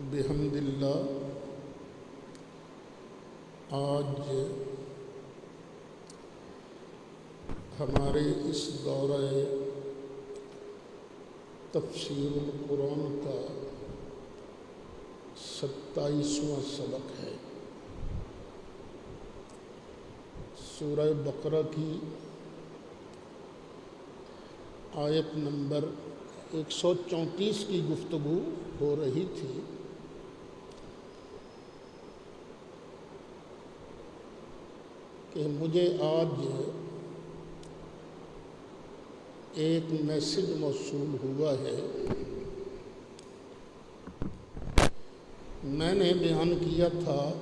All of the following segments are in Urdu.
بحمد اللہ آج ہمارے اس دورہ تفسیر القرآن کا 27واں سبق ہے۔ سورہ بقرہ کی آیت نمبر 134 کی گفتگو ہو رہی تھی۔ کہ مجھے آج ایک میسج موصول ہوا ہے۔ میں نے بیان کیا تھا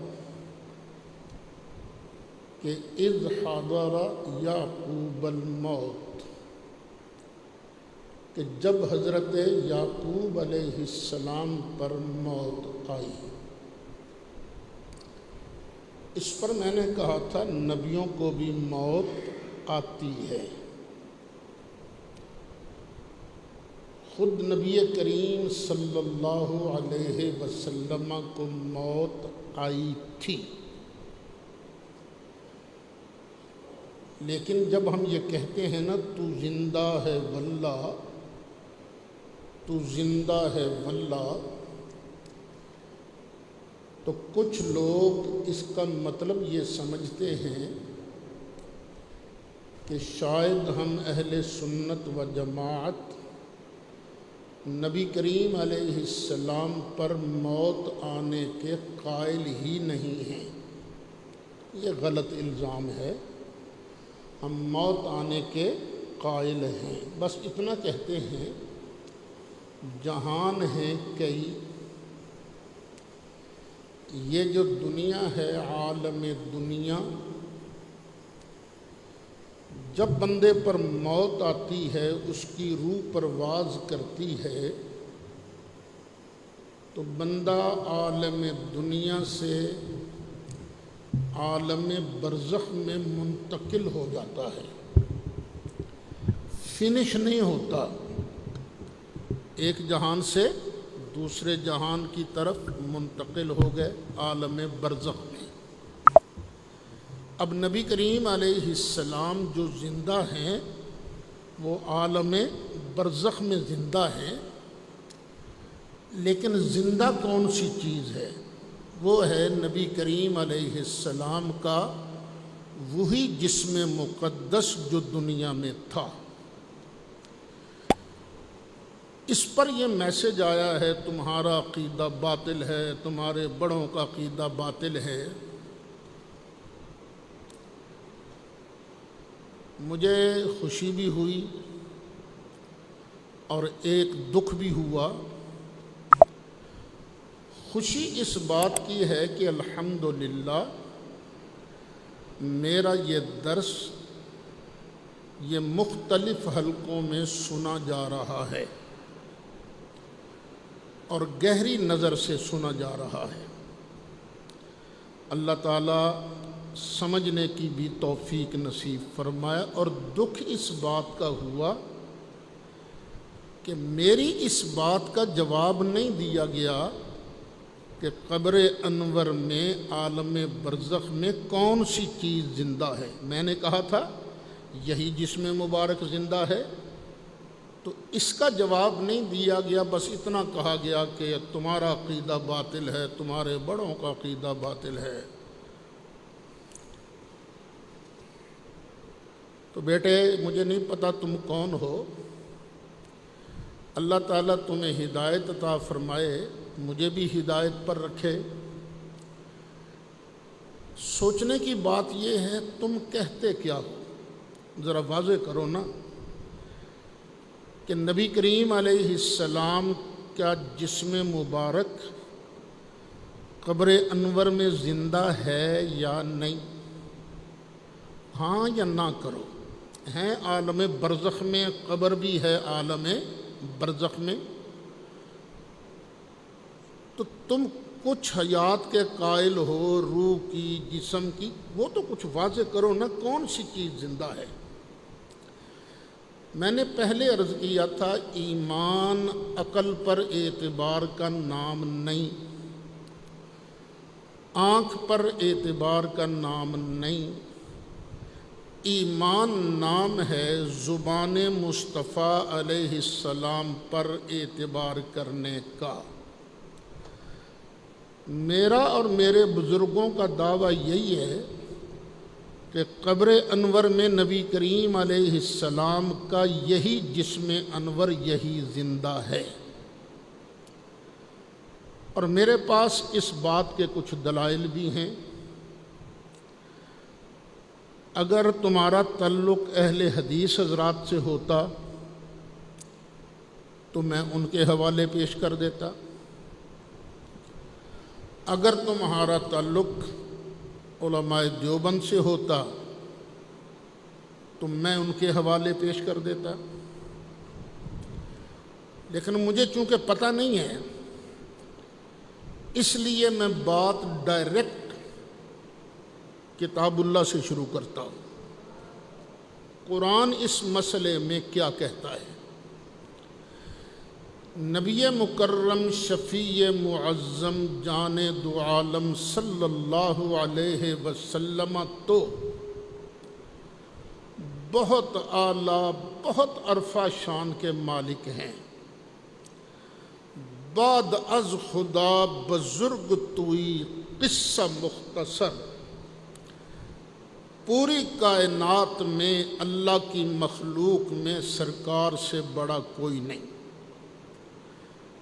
کہ اذ حضر یعقوب الموت، کہ جب حضرت یعقوب علیہ السلام پر موت آئی۔ اس پر میں نے کہا تھا نبیوں کو بھی موت آتی ہے۔ خود نبی کریم صلی اللہ علیہ وسلم کو موت آئی تھی، لیکن جب ہم یہ کہتے ہیں نا تو زندہ ہے واللہ، تو زندہ ہے واللہ، تو کچھ لوگ اس کا مطلب یہ سمجھتے ہیں کہ شاید ہم اہل سنت و جماعت نبی کریم علیہ السلام پر موت آنے کے قائل ہی نہیں ہیں۔ یہ غلط الزام ہے، ہم موت آنے کے قائل ہیں۔ بس اتنا کہتے ہیں جہان ہے کئی، یہ جو دنیا ہے عالم دنیا، جب بندے پر موت آتی ہے اس کی روح پرواز کرتی ہے تو بندہ عالم دنیا سے عالم برزخ میں منتقل ہو جاتا ہے، فنش نہیں ہوتا، ایک جہان سے دوسرے جہان کی طرف منتقل ہو گئے عالم برزخ میں۔ اب نبی کریم علیہ السلام جو زندہ ہیں وہ عالم برزخ میں زندہ ہیں، لیکن زندہ کون سی چیز ہے؟ وہ ہے نبی کریم علیہ السلام کا وہی جسم مقدس جو دنیا میں تھا۔ اس پر یہ میسج آیا ہے تمہارا عقیدہ باطل ہے، تمہارے بڑوں کا عقیدہ باطل ہے۔ مجھے خوشی بھی ہوئی اور ایک دکھ بھی ہوا۔ خوشی اس بات کی ہے کہ الحمدللہ میرا یہ درس یہ مختلف حلقوں میں سنا جا رہا ہے اور گہری نظر سے سنا جا رہا ہے۔ اللہ تعالیٰ سمجھنے کی بھی توفیق نصیب فرمایا۔ اور دکھ اس بات کا ہوا کہ میری اس بات کا جواب نہیں دیا گیا کہ قبر انور میں عالم برزخ میں کون سی چیز زندہ ہے۔ میں نے کہا تھا یہی جسم مبارک زندہ ہے، تو اس کا جواب نہیں دیا گیا، بس اتنا کہا گیا کہ تمہارا عقیدہ باطل ہے، تمہارے بڑوں کا عقیدہ باطل ہے۔ تو بیٹے مجھے نہیں پتا تم کون ہو، اللہ تعالیٰ تمہیں ہدایت عطا فرمائے، مجھے بھی ہدایت پر رکھے۔ سوچنے کی بات یہ ہے تم کہتے کیا ہو، ذرا واضح کرو نا، کہ نبی کریم علیہ السلام کا جسم مبارک قبر انور میں زندہ ہے یا نہیں؟ ہاں یا نہ کرو۔ ہیں عالم برزخ میں، قبر بھی ہے عالم برزخ میں، تو تم کچھ حیات کے قائل ہو، روح کی، جسم کی، وہ تو کچھ واضح کرو نا، کون سی چیز زندہ ہے؟ میں نے پہلے عرض کیا تھا ایمان عقل پر اعتبار کا نام نہیں، آنکھ پر اعتبار کا نام نہیں، ایمان نام ہے زبان مصطفیٰ علیہ السلام پر اعتبار کرنے کا۔ میرا اور میرے بزرگوں کا دعویٰ یہی ہے کہ قبر انور میں نبی کریم علیہ السلام کا یہی جسم انور یہی زندہ ہے، اور میرے پاس اس بات کے کچھ دلائل بھی ہیں۔ اگر تمہارا تعلق اہل حدیث حضرات سے ہوتا تو میں ان کے حوالے پیش کر دیتا، اگر تمہارا تعلق علماء دیوبند سے ہوتا تو میں ان کے حوالے پیش کر دیتا، لیکن مجھے چونکہ پتہ نہیں ہے اس لیے میں بات ڈائریکٹ کتاب اللہ سے شروع کرتا ہوں۔ قرآن اس مسئلے میں کیا کہتا ہے؟ نبی مکرم شفیع معظم جان دو عالم صلی اللہ علیہ وسلم تو بہت اعلیٰ بہت عرفہ شان کے مالک ہیں، بعد از خدا بزرگ توئی قصہ مختصر، پوری کائنات میں اللہ کی مخلوق میں سرکار سے بڑا کوئی نہیں۔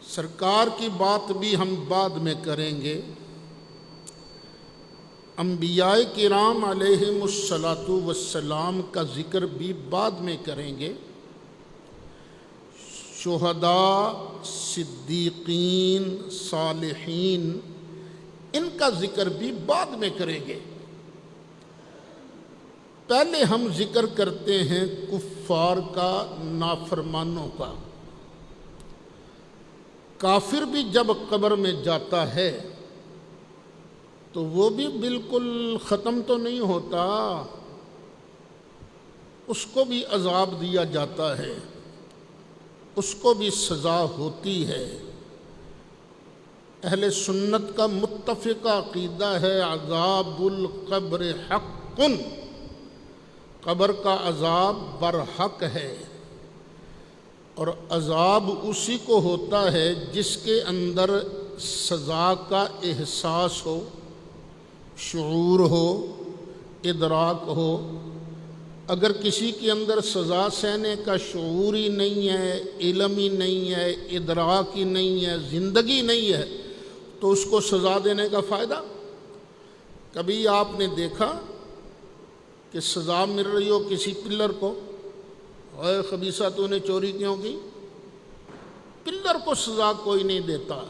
سرکار کی بات بھی ہم بعد میں کریں گے، انبیاء کرام علیہم الصلاۃ والسلام کا ذکر بھی بعد میں کریں گے، شہداء، صدیقین، صالحین، ان کا ذکر بھی بعد میں کریں گے۔ پہلے ہم ذکر کرتے ہیں کفار کا، نافرمانوں کا۔ کافر بھی جب قبر میں جاتا ہے تو وہ بھی بالکل ختم تو نہیں ہوتا، اس کو بھی عذاب دیا جاتا ہے، اس کو بھی سزا ہوتی ہے۔ اہل سنت کا متفقہ عقیدہ ہے عذاب القبر حق، قبر کا عذاب برحق ہے، اور عذاب اسی کو ہوتا ہے جس کے اندر سزا کا احساس ہو، شعور ہو، ادراک ہو۔ اگر کسی کے اندر سزا سہنے کا شعور ہی نہیں ہے، علم ہی نہیں ہے، ادراک ہی نہیں ہے، زندگی نہیں ہے، تو اس کو سزا دینے کا فائدہ؟ کبھی آپ نے دیکھا کہ سزا مل رہی ہو کسی پلر کو، اے خبیثہ تو نے چوری کیوں کی؟ پلر کو سزا کوئی نہیں دیتا،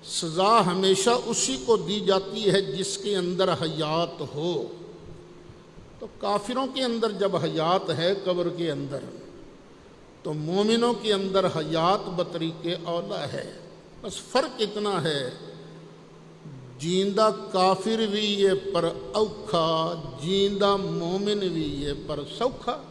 سزا ہمیشہ اسی کو دی جاتی ہے جس کے اندر حیات ہو۔ تو کافروں کے اندر جب حیات ہے قبر کے اندر، تو مومنوں کے اندر حیات بطریق اولا ہے۔ بس فرق اتنا ہے، جیندہ کافر بھی یہ پر اوکھا، جیندہ مومن بھی یہ پر سوکھا۔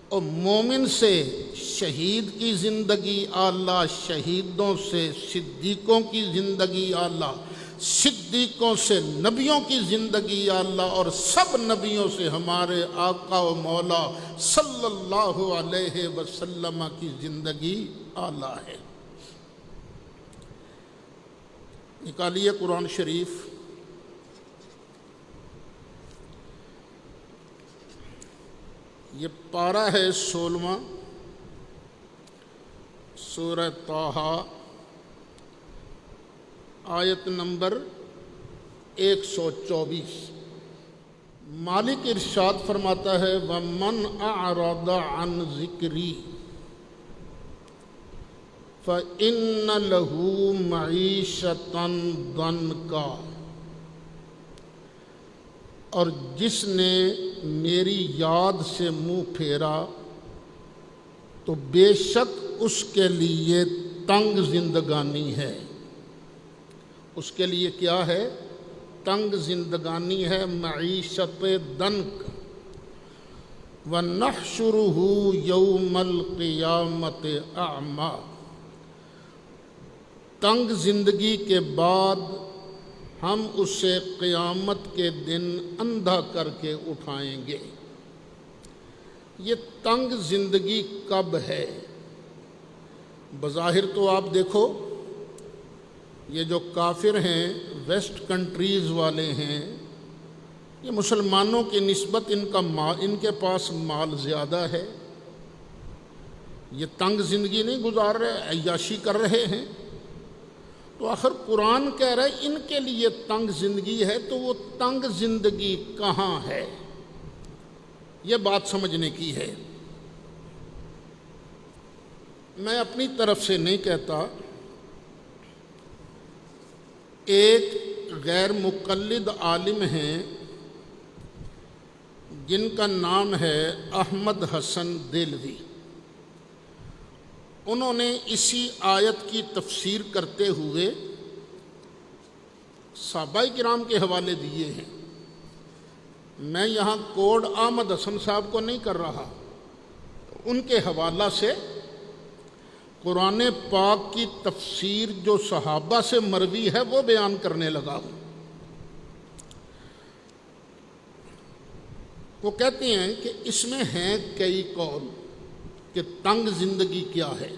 اور مومن سے شہید کی زندگی اعلیٰ، شہیدوں سے صدیقوں کی زندگی اعلیٰ، صدیقوں سے نبیوں کی زندگی اعلیٰ، اور سب نبیوں سے ہمارے آقا و مولا صلی اللہ علیہ وسلم کی زندگی اعلیٰ ہے۔ نکالیے قرآن شریف، یہ پارہ ہے 16واں، سورہ طٰہٰ، آیت نمبر 124۔ مالک ارشاد فرماتا ہے وَمَنْ أَعْرَضَ عَنْ ذِكْرِي فَإِنَّ لَهُ مَعِيشَةً ضَنْكًا، اور جس نے میری یاد سے منہ پھیرا تو بے شک اس کے لیے تنگ زندگانی ہے۔ اس کے لیے کیا ہے؟ تنگ زندگانی ہے، معیشت ضنک۔ وَنَحْشُرُهُ يَوْمَ الْقِيَامَةِ أَعْمَى، تنگ زندگی کے بعد ہم اسے قیامت کے دن اندھا کر کے اٹھائیں گے۔ یہ تنگ زندگی کب ہے؟ بظاہر تو آپ دیکھو، یہ جو کافر ہیں، ویسٹ کنٹریز والے ہیں، یہ مسلمانوں کی نسبت ان کے پاس مال زیادہ ہے، یہ تنگ زندگی نہیں گزار رہے، عیاشی کر رہے ہیں۔ تو آخر قرآن کہہ رہا ہے ان کے لیے تنگ زندگی ہے، تو وہ تنگ زندگی کہاں ہے؟ یہ بات سمجھنے کی ہے۔ میں اپنی طرف سے نہیں کہتا، ایک غیر مقلد عالم ہیں جن کا نام ہے احمد حسن دہلوی، انہوں نے اسی آیت کی تفسیر کرتے ہوئے صحابہ کرام کے حوالے دیے ہیں۔ میں یہاں کوڈ احمد حسن صاحب کو نہیں کر رہا، ان کے حوالہ سے قرآن پاک کی تفسیر جو صحابہ سے مروی ہے وہ بیان کرنے لگا ہوں۔ وہ کہتے ہیں کہ اس میں ہیں کئی قول کہ تنگ زندگی کیا ہے،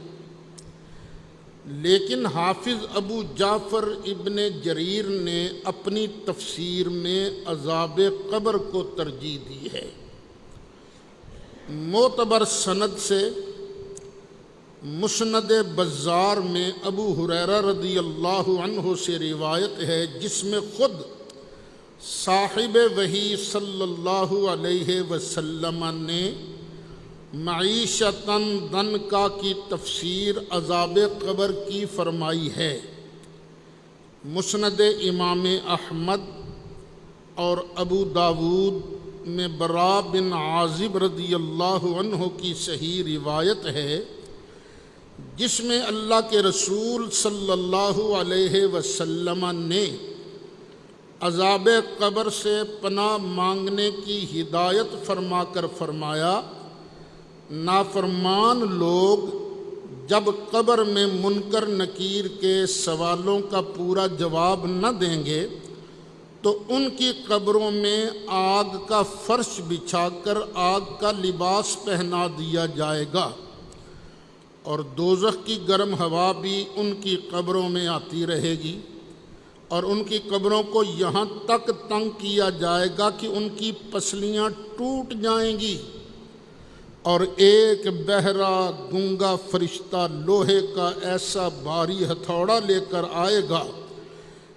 لیکن حافظ ابو جعفر ابن جریر نے اپنی تفسیر میں عذاب قبر کو ترجیح دی ہے۔ معتبر سند سے مسند بزار میں ابو ہریرہ رضی اللہ عنہ سے روایت ہے، جس میں خود صاحب وحی صلی اللہ علیہ وسلم نے معیشتاً دنکا کی تفسیر عذاب قبر کی فرمائی ہے۔ مسند امام احمد اور ابو داود میں براء بن عازب رضی اللہ عنہ کی صحیح روایت ہے، جس میں اللہ کے رسول صلی اللہ علیہ وسلم نے عذاب قبر سے پناہ مانگنے کی ہدایت فرما کر فرمایا، نافرمان لوگ جب قبر میں منکر نکیر کے سوالوں کا پورا جواب نہ دیں گے تو ان کی قبروں میں آگ کا فرش بچھا کر آگ کا لباس پہنا دیا جائے گا، اور دوزخ کی گرم ہوا بھی ان کی قبروں میں آتی رہے گی، اور ان کی قبروں کو یہاں تک تنگ کیا جائے گا کہ ان کی پسلیاں ٹوٹ جائیں گی، اور ایک بہرا گنگا فرشتہ لوہے کا ایسا بھاری ہتھوڑا لے کر آئے گا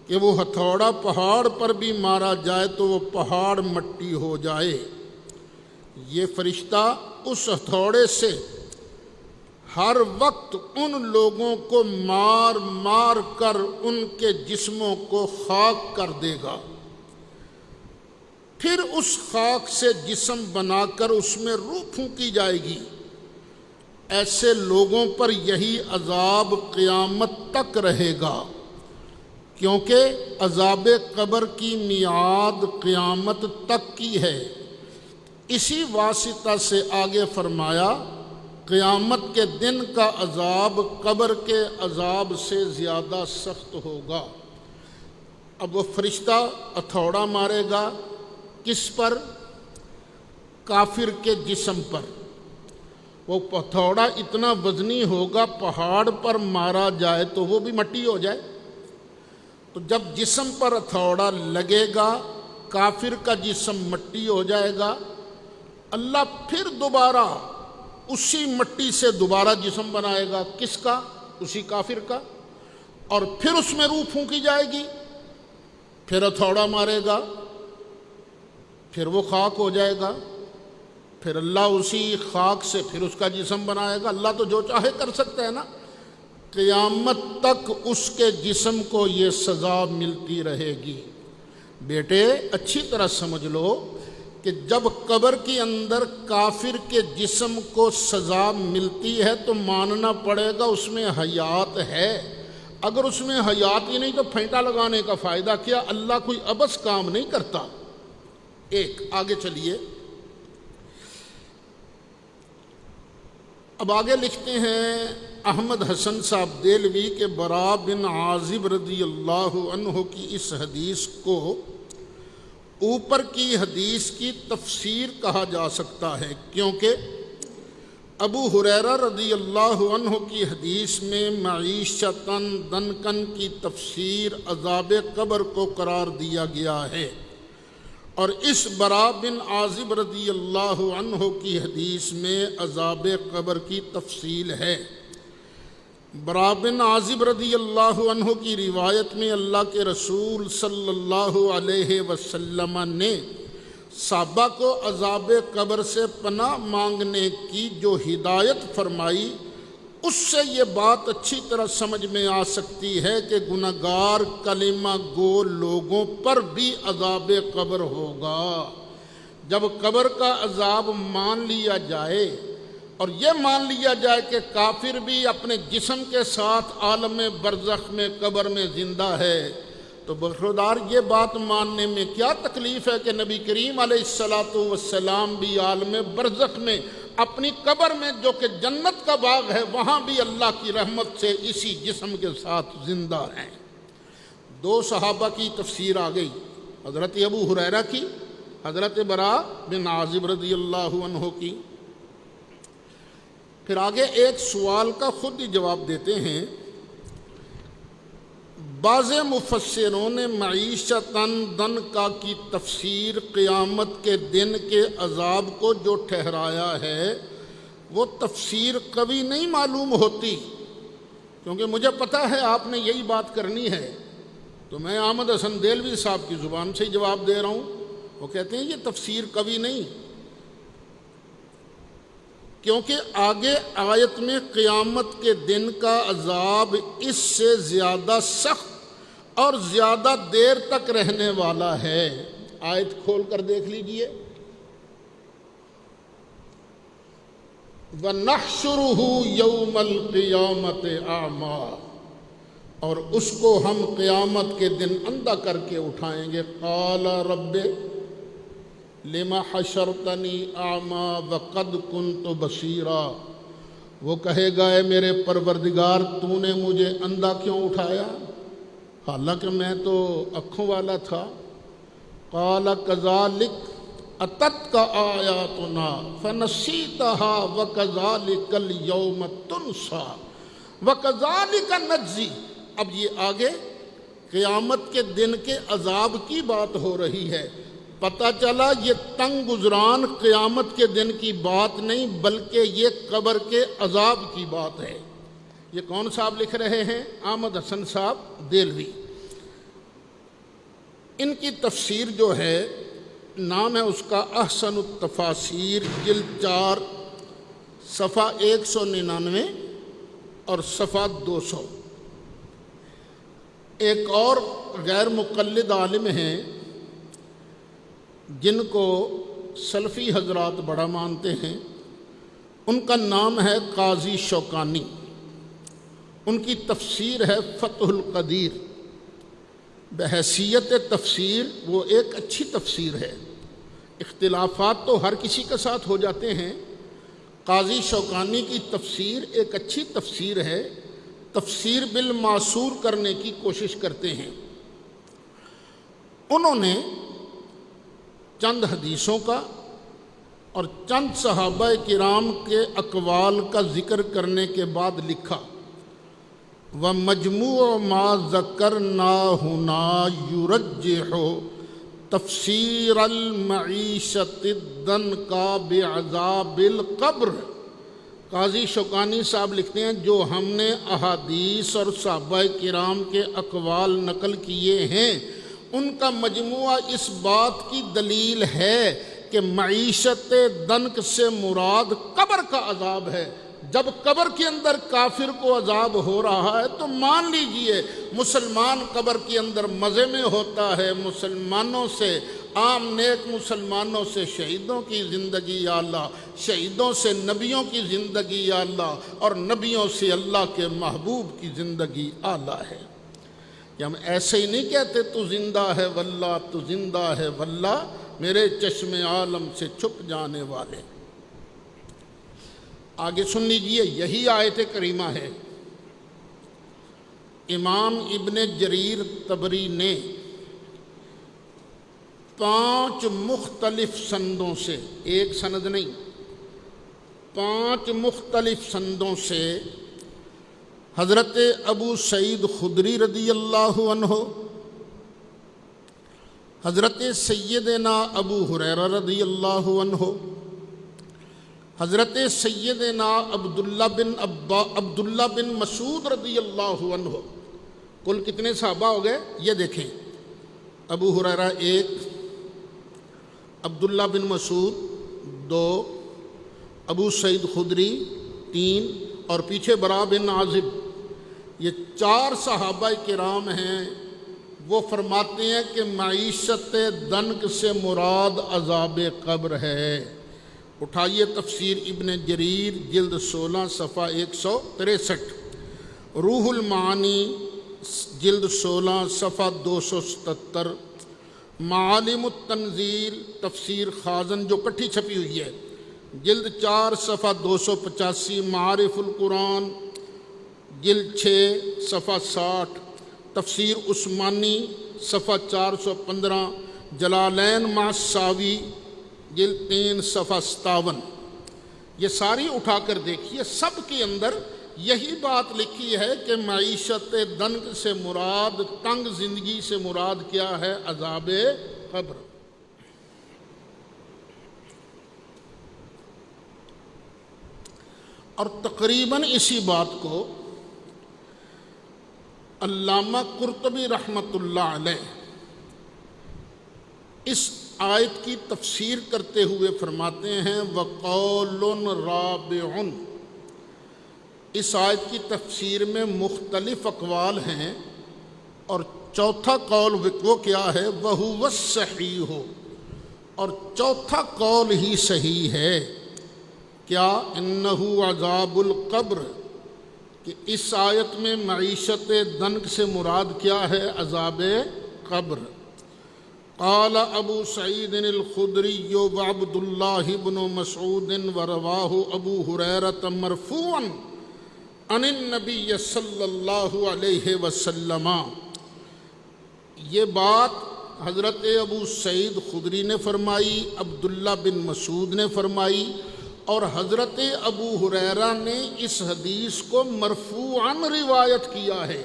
کہ وہ ہتھوڑا پہاڑ پر بھی مارا جائے تو وہ پہاڑ مٹی ہو جائے۔ یہ فرشتہ اس ہتھوڑے سے ہر وقت ان لوگوں کو مار مار کر ان کے جسموں کو خاک کر دے گا، پھر اس خاک سے جسم بنا کر اس میں روح پھونکی جائے گی۔ ایسے لوگوں پر یہی عذاب قیامت تک رہے گا، کیونکہ عذاب قبر کی میعاد قیامت تک کی ہے۔ اسی واسطہ سے آگے فرمایا، قیامت کے دن کا عذاب قبر کے عذاب سے زیادہ سخت ہوگا۔ اب وہ فرشتہ ہتھوڑا مارے گا کس پر؟ کافر کے جسم پر۔ وہ ہتھوڑا اتنا وزنی ہوگا، پہاڑ پر مارا جائے تو وہ بھی مٹی ہو جائے۔ تو جب جسم پر ہتھوڑا لگے گا، کافر کا جسم مٹی ہو جائے گا، اللہ پھر دوبارہ اسی مٹی سے دوبارہ جسم بنائے گا، کس کا؟ اسی کافر کا، اور پھر اس میں روح پھونکی جائے گی، پھر ہتھوڑا مارے گا، پھر وہ خاک ہو جائے گا، پھر اللہ اسی خاک سے پھر اس کا جسم بنائے گا۔ اللہ تو جو چاہے کر سکتا ہے نا۔ قیامت تک اس کے جسم کو یہ سزا ملتی رہے گی۔ بیٹے اچھی طرح سمجھ لو کہ جب قبر کے اندر کافر کے جسم کو سزا ملتی ہے تو ماننا پڑے گا اس میں حیات ہے۔ اگر اس میں حیات ہی نہیں تو پھینٹا لگانے کا فائدہ کیا؟ اللہ کوئی عبث کام نہیں کرتا۔ ایک آگے چلیے، اب آگے لکھتے ہیں احمد حسن صاحب دہلوی کے برا بن عازب رضی اللہ عنہ کی اس حدیث کو اوپر کی حدیث کی تفسیر کہا جا سکتا ہے، کیونکہ ابو ہریرہ رضی اللہ عنہ کی حدیث میں معیشتاً دنکن کی تفسیر عذاب قبر کو قرار دیا گیا ہے، اور اس برا بن عازب رضی اللہ عنہ کی حدیث میں عذاب قبر کی تفصیل ہے۔ برا بن عازب رضی اللہ عنہ کی روایت میں اللہ کے رسول صلی اللہ علیہ وسلم نے صحابہ کو عذاب قبر سے پناہ مانگنے کی جو ہدایت فرمائی، اس سے یہ بات اچھی طرح سمجھ میں آ سکتی ہے کہ گنہگار کلمہ گو لوگوں پر بھی عذاب قبر ہوگا۔ جب قبر کا عذاب مان لیا جائے اور یہ مان لیا جائے کہ کافر بھی اپنے جسم کے ساتھ عالم برزخ میں قبر میں زندہ ہے، تو برخوردار یہ بات ماننے میں کیا تکلیف ہے کہ نبی کریم علیہ السلام بھی عالم برزخ میں اپنی قبر میں جو کہ جنت کا باغ ہے وہاں بھی اللہ کی رحمت سے اسی جسم کے ساتھ زندہ ہیں۔ دو صحابہ کی تفسیر آ گئی، حضرت ابو ہریرہ کی، حضرت برا بن عازب رضی اللہ عنہ کی۔ پھر آگے ایک سوال کا خود ہی جواب دیتے ہیں۔ بعض مفسروں نے معیشتاً دنکا کی تفسیر قیامت کے دن کے عذاب کو جو ٹھہرایا ہے وہ تفسیر قوی نہیں معلوم ہوتی، کیونکہ مجھے پتہ ہے آپ نے یہی بات کرنی ہے، تو میں احمد حسن دہلوی صاحب کی زبان سے ہی جواب دے رہا ہوں۔ وہ کہتے ہیں یہ تفسیر قوی نہیں، کیونکہ آگے آیت میں قیامت کے دن کا عذاب اس سے زیادہ سخت اور زیادہ دیر تک رہنے والا ہے۔ آیت کھول کر دیکھ لیجئے، وَنَحْشُرُهُ يَوْمَ الْقِيَامَةِ أَعْمَى، اور اس کو ہم قیامت کے دن اندھا کر کے اٹھائیں گے۔ قَالَ رَبِّ لِمَ حَشَرْتَنِي أَعْمَى وَقَدْ كُنْتُ بَصِيرًا، وہ کہے گا اے میرے پروردگار تو نے مجھے اندھا کیوں اٹھایا حالانکہ میں تو آنکھوں والا تھا۔ قال كذلك اتتك آیاتنا فنسیتها وكذلك اليوم تنسى وكذلك نجزی۔ اب یہ آگے قیامت کے دن کے عذاب کی بات ہو رہی ہے۔ پتہ چلا یہ تنگ گزران قیامت کے دن کی بات نہیں بلکہ یہ قبر کے عذاب کی بات ہے۔ یہ کون صاحب لکھ رہے ہیں؟ احمد حسن صاحب دہلوی۔ ان کی تفسیر جو ہے، نام ہے اس کا احسن التفاسیر، جلد 4 صفحہ 199 اور صفحہ 200۔ ایک اور غیر مقلد عالم ہیں جن کو سلفی حضرات بڑا مانتے ہیں، ان کا نام ہے قاضی شوکانی۔ ان کی تفسیر ہے فتح القدیر۔ بحیثیت تفسیر وہ ایک اچھی تفسیر ہے، اختلافات تو ہر کسی کے ساتھ ہو جاتے ہیں۔ قاضی شوکانی کی تفسیر ایک اچھی تفسیر ہے، تفسیر بالمعصور کرنے کی کوشش کرتے ہیں۔ انہوں نے چند حدیثوں کا اور چند صحابہ کرام کے اقوال کا ذکر کرنے کے بعد لکھا، وَمَجْمُوعُ مَا ذَكَرْنَا هُنَا يُرَجِّحُ تَفْسِيرَ الْمَعِيشَةِ الدَّنْكَا بِعَذَابِ الْقَبْرِ۔ قاضی شوکانی صاحب لکھتے ہیں جو ہم نے احادیث اور صحابہ کرام کے اقوال نقل کیے ہیں ان کا مجموعہ اس بات کی دلیل ہے کہ معیشت دنک سے مراد قبر کا عذاب ہے۔ جب قبر کے اندر کافر کو عذاب ہو رہا ہے تو مان لیجئے مسلمان قبر کے اندر مزے میں ہوتا ہے، مسلمانوں سے، عام نیک مسلمانوں سے شہیدوں کی زندگی یا اللہ، شہیدوں سے نبیوں کی زندگی یا اللہ، اور نبیوں سے اللہ کے محبوب کی زندگی اعلیٰ ہے۔ کہ ہم ایسے ہی نہیں کہتے تو زندہ ہے واللہ، تو زندہ ہے واللہ، میرے چشم عالم سے چھپ جانے والے۔ آگے سن لیجئے، یہی آیت کریمہ ہے۔ امام ابن جریر طبری نے 5 مختلف سندوں سے، ایک سند نہیں، 5 مختلف سندوں سے حضرت ابو سعید خدری رضی اللہ عنہ، حضرت سیدنا ابو ہریرہ رضی اللہ عنہ، حضرت سیدنا عبداللہ بن مسعود رضی اللہ عنہ، کل کتنے صحابہ ہو گئے یہ دیکھیں، ابو ہریرہ 1، عبداللہ بن مسعود 2، ابو سعید خدری 3، اور پیچھے برا بن عازب، یہ 4 صحابہ کرام ہیں۔ وہ فرماتے ہیں کہ معیشت دنک سے مراد عذاب قبر ہے۔ اٹھائیے تفسیر ابن جریر جلد 16 صفحہ 163، روح المعانی جلد 16 صفحہ 277، معالم التنزیل تفسیر خازن جو کٹھی چھپی ہوئی ہے جلد 4 صفحہ 285، معارف القرآن جلد 6 صفحہ 60، تفسیر عثمانی صفحہ 415، جلالین مع ساوی جلد 3 صفحہ 57۔ یہ ساری اٹھا کر دیکھیے، سب کے اندر یہی بات لکھی ہے کہ معیشت دنک سے مراد، تنگ زندگی سے مراد کیا ہے؟ عذاب قبر۔ اور تقریباً اسی بات کو علامہ قرطبی رحمۃ اللہ علیہ اس آیت کی تفسیر کرتے ہوئے فرماتے ہیں وَقَوْلٌ رَابِعٌ۔ اس آیت کی تفسیر میں مختلف اقوال ہیں، اور چوتھا قول وہ کیا ہے؟ وَهُوَ الصَّحِيحُ، اور چوتھا قول ہی صحیح ہے۔ کیا؟ انہ عذاب القبر، کہ اس آیت میں معیشت دنک سے مراد کیا ہے؟ عذاب قبر۔ قال ابو سعید الخدری وعبد اللہ بن مسعود ورواہ ابو ہریرہ مرفوعا عن النبی صلی اللہ علیہ وسلم۔ یہ بات حضرت ابو سعید خدری نے فرمائی، عبداللہ بن مسعود نے فرمائی، اور حضرت ابو ہریرہ نے اس حدیث کو مرفوعاً روایت کیا ہے۔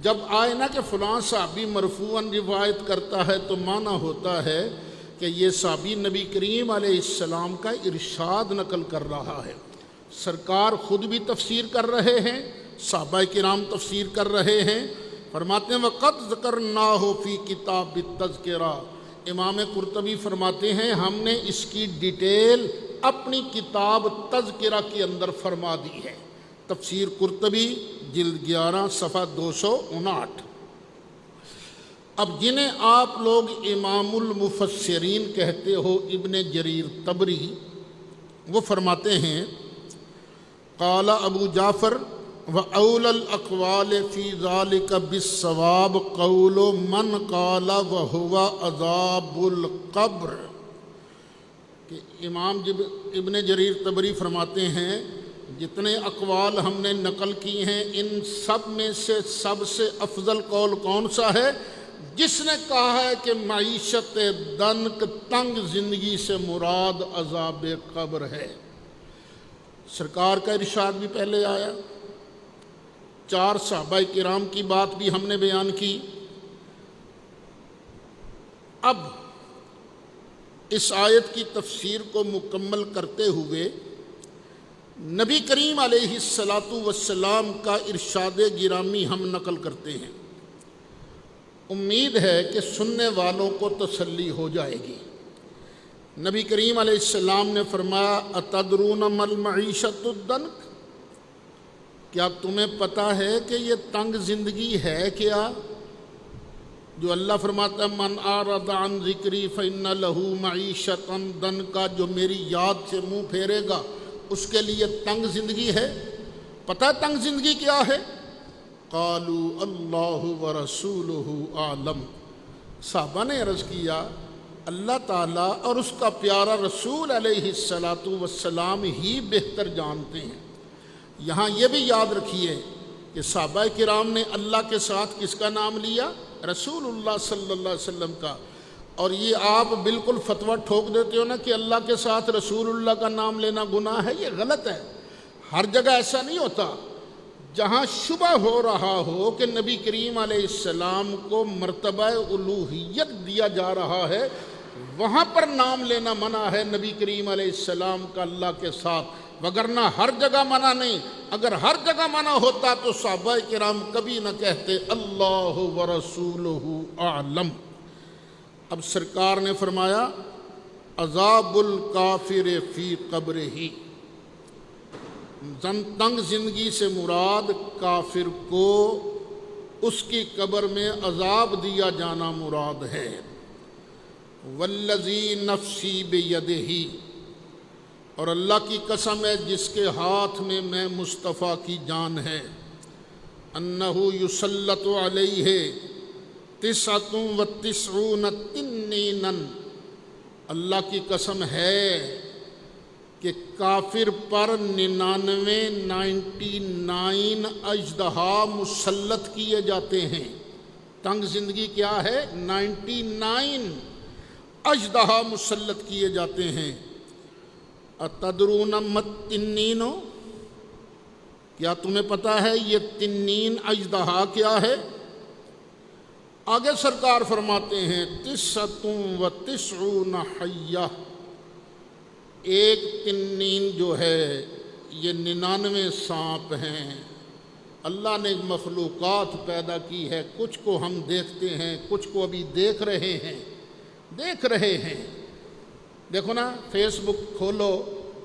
جب آئے نا کہ فلاں صحابی مرفوعاً روایت کرتا ہے تو معنی ہوتا ہے کہ یہ صحابی نبی کریم علیہ السلام کا ارشاد نقل کر رہا ہے۔ سرکار خود بھی تفسیر کر رہے ہیں، صحابہ کرام تفسیر کر رہے ہیں۔ فرماتے ہیں وَقَدْ ذَكَرْنَاهُ فِي كِتَابِ التَّذْكِرَةِ۔ امام قرطبی فرماتے ہیں ہم نے اس کی ڈیٹیل اپنی کتاب تذکرہ کے اندر فرما دی ہے۔ تفسیر قرطبی جلد 11 صفحہ 259۔ اب جنہیں آپ لوگ امام المفسرین کہتے ہو، ابن جریر طبری، وہ فرماتے ہیں قال ابو جعفر وَأَوْلَى الْأَقْوَالِ فِي ذَلِكَ بِالصَّوَابِ قَوْلُ مَنْ قَالَ وَهُوَ عَذَابُ الْقَبْرِ، کہ امام ابن جریر طبری فرماتے ہیں جتنے اقوال ہم نے نقل کی ہیں ان سب میں سے سب سے افضل قول کون سا ہے؟ جس نے کہا ہے کہ معیشت دنک، تنگ زندگی سے مراد عذاب قبر ہے۔ سرکار کا ارشاد بھی پہلے آیا، 4 صحابہ کرام کی بات بھی ہم نے بیان کی۔ اب اس آیت کی تفسیر کو مکمل کرتے ہوئے نبی کریم علیہ السلام کا ارشاد گرامی ہم نقل کرتے ہیں۔ امید ہے کہ سننے والوں کو تسلی ہو جائے گی۔ نبی کریم علیہ السلام نے فرمایا اتدرون ما المعیشۃ الدنک، کیا تمہیں پتہ ہے کہ یہ تنگ زندگی ہے کیا؟ جو اللہ فرماتا ہے من اعرض عن ذکری فإن له معیشۃ ضنکا، جو میری یاد سے منہ پھیرے گا اس کے لیے تنگ زندگی ہے۔ پتہ ہے تنگ زندگی کیا ہے؟ قالوا اللہ ورسولہ اعلم۔ صحابہ نے عرض کیا اللہ تعالیٰ اور اس کا پیارا رسول علیہ الصلاۃ والسلام ہی بہتر جانتے ہیں۔ یہاں یہ بھی یاد رکھیے کہ صحابہ کرام نے اللہ کے ساتھ کس کا نام لیا؟ رسول اللہ صلی اللہ علیہ وسلم کا۔ اور یہ آپ بالکل فتویٰ ٹھوک دیتے ہو نا کہ اللہ کے ساتھ رسول اللہ کا نام لینا گناہ ہے، یہ غلط ہے۔ ہر جگہ ایسا نہیں ہوتا۔ جہاں شبہ ہو رہا ہو کہ نبی کریم علیہ السلام کو مرتبہ الوہیت دیا جا رہا ہے، وہاں پر نام لینا منع ہے نبی کریم علیہ السلام کا اللہ کے ساتھ، وگرنہ ہر جگہ منع نہیں۔ اگر ہر جگہ منع ہوتا تو صحابہ کرام کبھی نہ کہتے اللہ ورسولہ اعلم۔ اب سرکار نے فرمایا عذاب الکافر فی قبرہ، تنگ زندگی سے مراد کافر کو اس کی قبر میں عذاب دیا جانا مراد ہے۔ والذی نفسی بیدہ، اور اللہ کی قسم ہے جس کے ہاتھ میں مصطفیٰ کی جان ہے، انہ یسلط علیہ 99 تنینا، اللہ کی قسم ہے کہ کافر پر 99 اژدہا مسلط کیے جاتے ہیں۔ تنگ زندگی کیا ہے؟ 99 اژدہا مسلط کیے جاتے ہیں۔ اتدرون مت تنین، کیا تمہیں پتہ ہے یہ تنین اژدہا کیا ہے؟ آگے سرکار فرماتے ہیں 99 حیہ، ایک تنین جو ہے یہ 99 سانپ ہیں۔ اللہ نے مخلوقات پیدا کی ہے، کچھ کو ہم دیکھتے ہیں، کچھ کو ابھی دیکھ رہے ہیں۔ دیکھو نا، فیس بک کھولو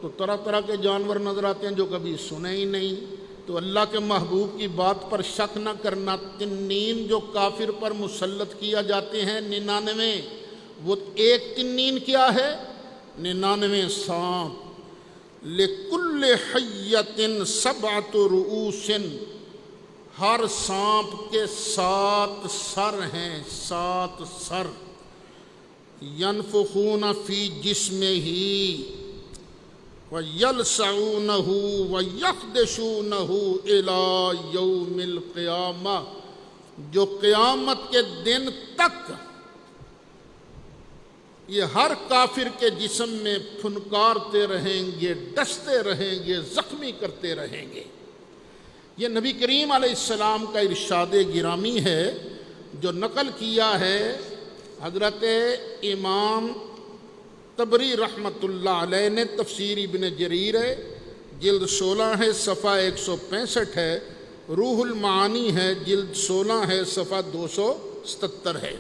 تو طرح طرح کے جانور نظر آتے ہیں جو کبھی سنے ہی نہیں۔ تو اللہ کے محبوب کی بات پر شک نہ کرنا۔ تنین جو کافر پر مسلط کیا جاتے ہیں 99، وہ ایک تنین کیا ہے؟ 99 سانپ۔ لکل حیۃ 7 رؤوس، ہر سانپ کے 7 سر ہیں، 7 سر۔ ینفخون فی جسمہ وَيَلْسَعُونَهُ وَيَخْدِشُونَهُ إِلَى يَوْمِ الْقِيَامَةِ، جو قیامت کے دن تک یہ ہر کافر کے جسم میں پھنکارتے رہیں گے، ڈستے رہیں گے، زخمی کرتے رہیں گے۔ یہ نبی کریم علیہ السلام کا ارشاد گرامی ہے جو نقل کیا ہے حضرت امام طبری رحمۃ اللہ علیہ نے۔ تفسیر ابن جریر ہے، جلد 16 ہے، صفحہ 165 ہے۔ روح المعانی ہے، جلد 16 ہے، صفحہ 277 ہے۔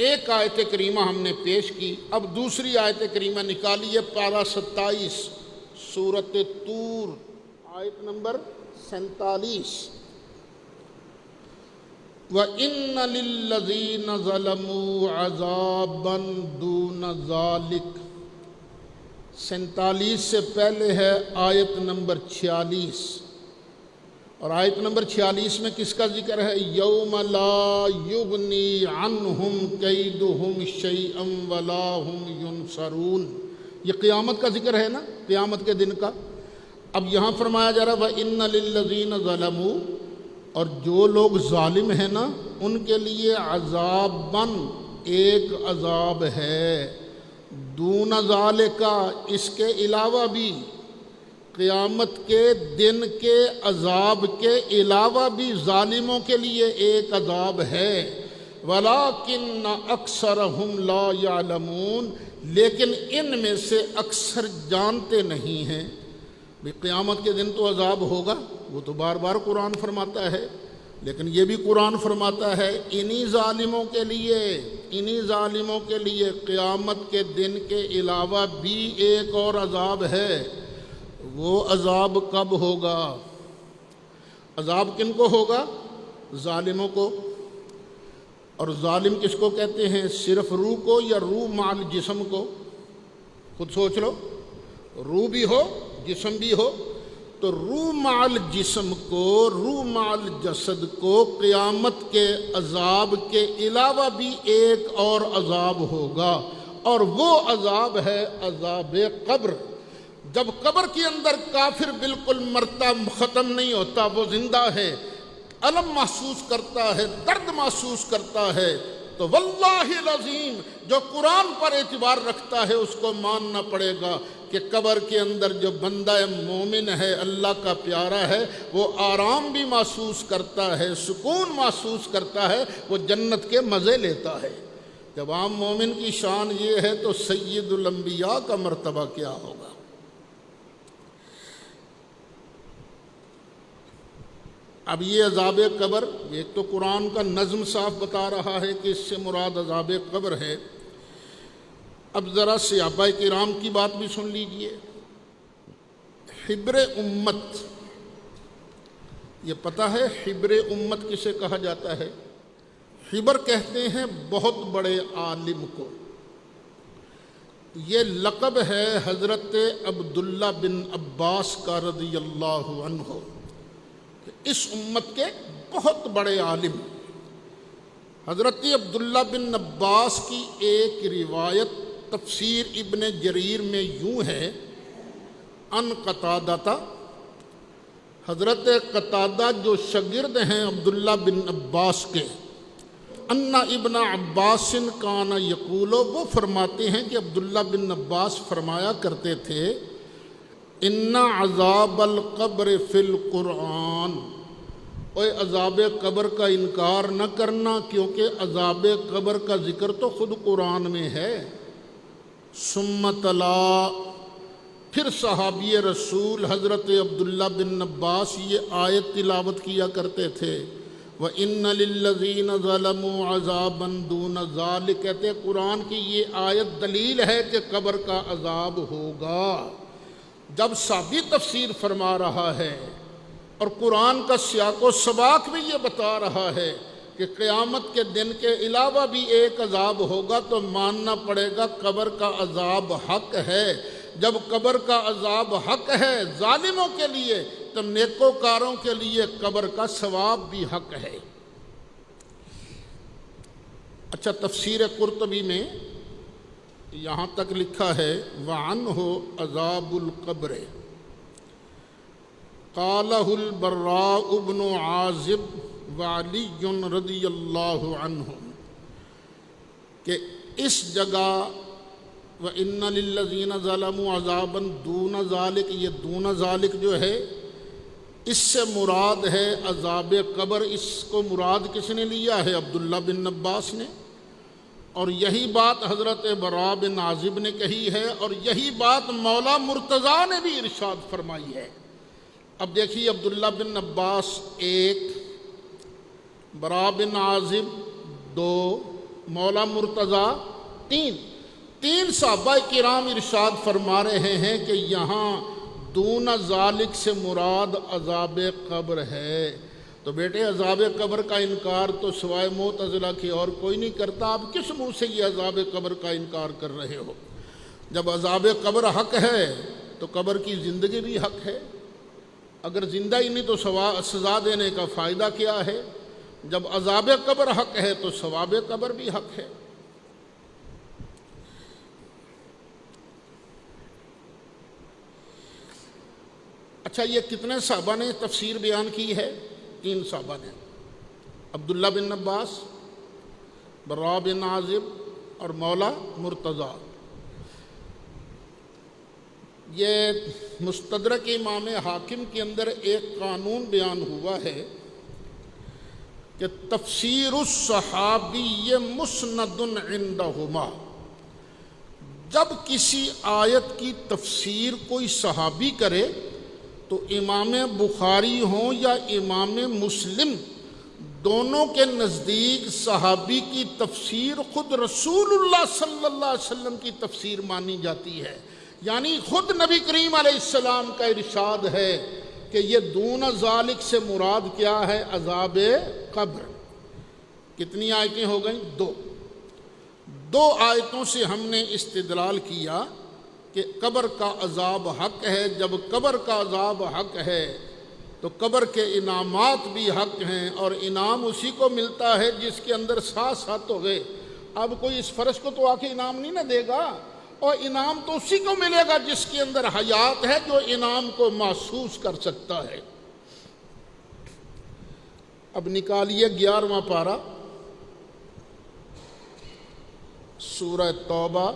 ایک آیت کریمہ ہم نے پیش کی، اب دوسری آیت کریمہ نکالیے، پارہ 27 سورۃ طور، آیت نمبر 47۔ وَإِنَّ لِلَّذِينَ ظَلَمُوا عَذَابًا دُونَ ذَلِكَ، 47 سے پہلے ہے آیت نمبر 46، اور آیت نمبر 46 میں کس کا ذکر ہے؟ یوم لا یغنی عنہم کیدہم شیئا ولا ہم ینصرون، یہ قیامت کا ذکر ہے نا، قیامت کے دن کا۔ اب یہاں فرمایا جا رہا ہے وَإِنَّ لِلَّذِينَ ظَلَمُوا، اور جو لوگ ظالم ہیں نا ان کے لیے عذاباً، ایک عذاب ہے، دون ذالک، اس کے علاوہ بھی، قیامت کے دن کے عذاب کے علاوہ بھی ظالموں کے لیے ایک عذاب ہے۔ وَلَٰكِنَّ أَكْثَرَهُمْ لَا يَعْلَمُونَ، لیکن ان میں سے اکثر جانتے نہیں ہیں۔ قیامت کے دن تو عذاب ہوگا، وہ تو بار بار قرآن فرماتا ہے، لیکن یہ بھی قرآن فرماتا ہے انہی ظالموں کے لیے قیامت کے دن کے علاوہ بھی ایک اور عذاب ہے۔ وہ عذاب کب ہوگا؟ عذاب کن کو ہوگا؟ ظالموں کو۔ اور ظالم کس کو کہتے ہیں؟ صرف روح کو یا روح مال جسم کو؟ خود سوچ لو، روح بھی ہو جسم بھی ہو۔ تو تو روح مال جسم کو، روح مال جسد کو قیامت کے عذاب کے علاوہ بھی ایک اور عذاب ہوگا، اور وہ عذاب ہے عذاب قبر۔ جب قبر کے اندر کافر بالکل مرتا ختم نہیں ہوتا، وہ زندہ ہے، الم محسوس کرتا ہے، درد محسوس کرتا ہے، تو واللہ العظیم جو قرآن پر اعتبار رکھتا ہے اس کو ماننا پڑے گا کہ قبر کے اندر جو بندہ مومن ہے، اللہ کا پیارا ہے، وہ آرام بھی محسوس کرتا ہے، سکون محسوس کرتا ہے، وہ جنت کے مزے لیتا ہے۔ جب عام مومن کی شان یہ ہے تو سید الانبیاء کا مرتبہ کیا ہوگا؟ اب یہ عذاب قبر، ایک تو قرآن کا نظم صاف بتا رہا ہے کہ اس سے مراد عذاب قبر ہے۔ اب ذرا صحابہ کرام کی بات بھی سن لیجئے۔ حبر امت، یہ پتہ ہے حبر امت کسے کہا جاتا ہے؟ حبر کہتے ہیں بہت بڑے عالم کو۔ یہ لقب ہے حضرت عبداللہ بن عباس کا رضی اللہ عنہ، اس امت کے بہت بڑے عالم۔ حضرت عبداللہ بن عباس کی ایک روایت تفسیر ابن جریر میں یوں ہے، ان قتادہ، حضرت قتادہ جو شاگرد ہیں عبداللہ بن عباس کے، ان ابن عباس کان یقول، وہ فرماتے ہیں کہ عبداللہ بن عباس فرمایا کرتے تھے، ان عذاب القبر فی القرآن، اوے عذاب قبر کا انکار نہ کرنا کیونکہ عذاب قبر کا ذکر تو خود قرآن میں ہے۔ ثم تلا، پھر صحابی رسول حضرت عبداللہ بن عباس یہ آیت تلاوت کیا کرتے تھے، وَإِنَّ لِلَّذِينَ ظَلَمُوا عَذَابًا دُونَ ذَلِكَ، کہتے قرآن کی یہ آیت دلیل ہے کہ قبر کا عذاب ہوگا۔ جب صحابی تفسیر فرما رہا ہے اور قرآن کا سیاق و سباق بھی یہ بتا رہا ہے کہ قیامت کے دن کے علاوہ بھی ایک عذاب ہوگا، تو ماننا پڑے گا قبر کا عذاب حق ہے۔ جب قبر کا عذاب حق ہے ظالموں کے لیے، تو نیکوکاروں کے لیے قبر کا ثواب بھی حق ہے۔ اچھا، تفسیر قرطبی میں یہاں تک لکھا ہے، وَعَنْهُ عَذَابُ الْقَبْرِ قالہ البراء بن عازب وعلی رضی اللہ عنہ، کہ اس جگہ وَإِنَّ لِلَّذِينَ ظَلَمُوا عَذَابًا دُونَ ذَلِكَ، یہ دون ذالک جو ہے اس سے مراد ہے عذاب قبر۔ اس کو مراد کس نے لیا ہے؟ عبداللہ بن عباس نے، اور یہی بات حضرت براء بن عازب نے کہی ہے، اور یہی بات مولا مرتضیٰ نے بھی ارشاد فرمائی ہے۔ اب دیکھیے، عبداللہ بن عباس 1، براء بن عازب 2، مولا مرتضیٰ 3 صحابہ کرام ارشاد فرما رہے ہیں کہ یہاں دون ذالک سے مراد عذاب قبر ہے۔ تو بیٹے، عذاب قبر کا انکار تو سوائے معتزلہ کی اور کوئی نہیں کرتا، آپ کس منہ سے یہ عذاب قبر کا انکار کر رہے ہو؟ جب عذاب قبر حق ہے تو قبر کی زندگی بھی حق ہے، اگر زندہ ہی نہیں تو سزا دینے کا فائدہ کیا ہے؟ جب عذاب قبر حق ہے تو ثواب قبر بھی حق ہے۔ اچھا، یہ کتنے صحابہ نے تفسیر بیان کی ہے؟ 3 صحابہ نے، عبداللہ بن عباس، براء بن عازب اور مولا مرتضیٰ۔ یہ مستدرک امام حاکم کے اندر ایک قانون بیان ہوا ہے کہ تفسیر الصحابی مسند عندہما، جب کسی آیت کی تفسیر کوئی صحابی کرے تو امام بخاری ہوں یا امام مسلم، دونوں کے نزدیک صحابی کی تفسیر خود رسول اللہ صلی اللہ علیہ وسلم کی تفسیر مانی جاتی ہے۔ یعنی خود نبی کریم علیہ السلام کا ارشاد ہے کہ یہ دون ذالک سے مراد کیا ہے؟ عذاب قبر۔ کتنی آیتیں ہو گئیں؟ 2 آیتوں سے ہم نے استدلال کیا کہ قبر کا عذاب حق ہے. جب قبر کا عذاب حق ہے تو قبر کے انعامات بھی حق ہیں، اور انعام اسی کو ملتا ہے جس کے اندر ساتھ ساتھ ہو گئے. اب کوئی اس فرش کو تو آ کے انعام نہیں نہ دے گا، اور انعام تو اسی کو ملے گا جس کے اندر حیات ہے، جو انعام کو محسوس کر سکتا ہے. اب نکالیے 11واں پارہ سورہ توبہ،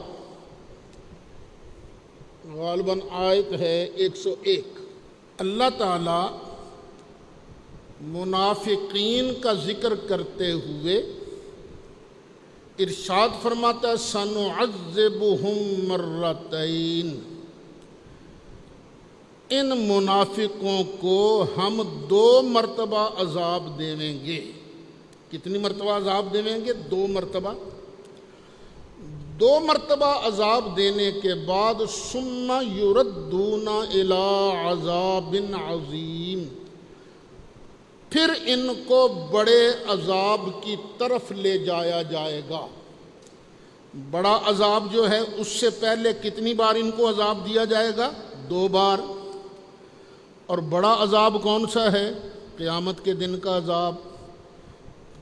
غالباً آیت ہے 101. اللہ تعالی منافقین کا ذکر کرتے ہوئے ارشاد فرماتا ہے سنعذبہم مرتین، ان منافقوں کو ہم 2 مرتبہ عذاب دیویں گے. کتنی مرتبہ عذاب دیویں گے؟ 2 مرتبہ. 2 مرتبہ عذاب دینے کے بعد ثم یردون الی عذاب عظیم، پھر ان کو بڑے عذاب کی طرف لے جایا جائے گا. بڑا عذاب جو ہے اس سے پہلے کتنی بار ان کو عذاب دیا جائے گا؟ 2 بار. اور بڑا عذاب کون سا ہے؟ قیامت کے دن کا عذاب.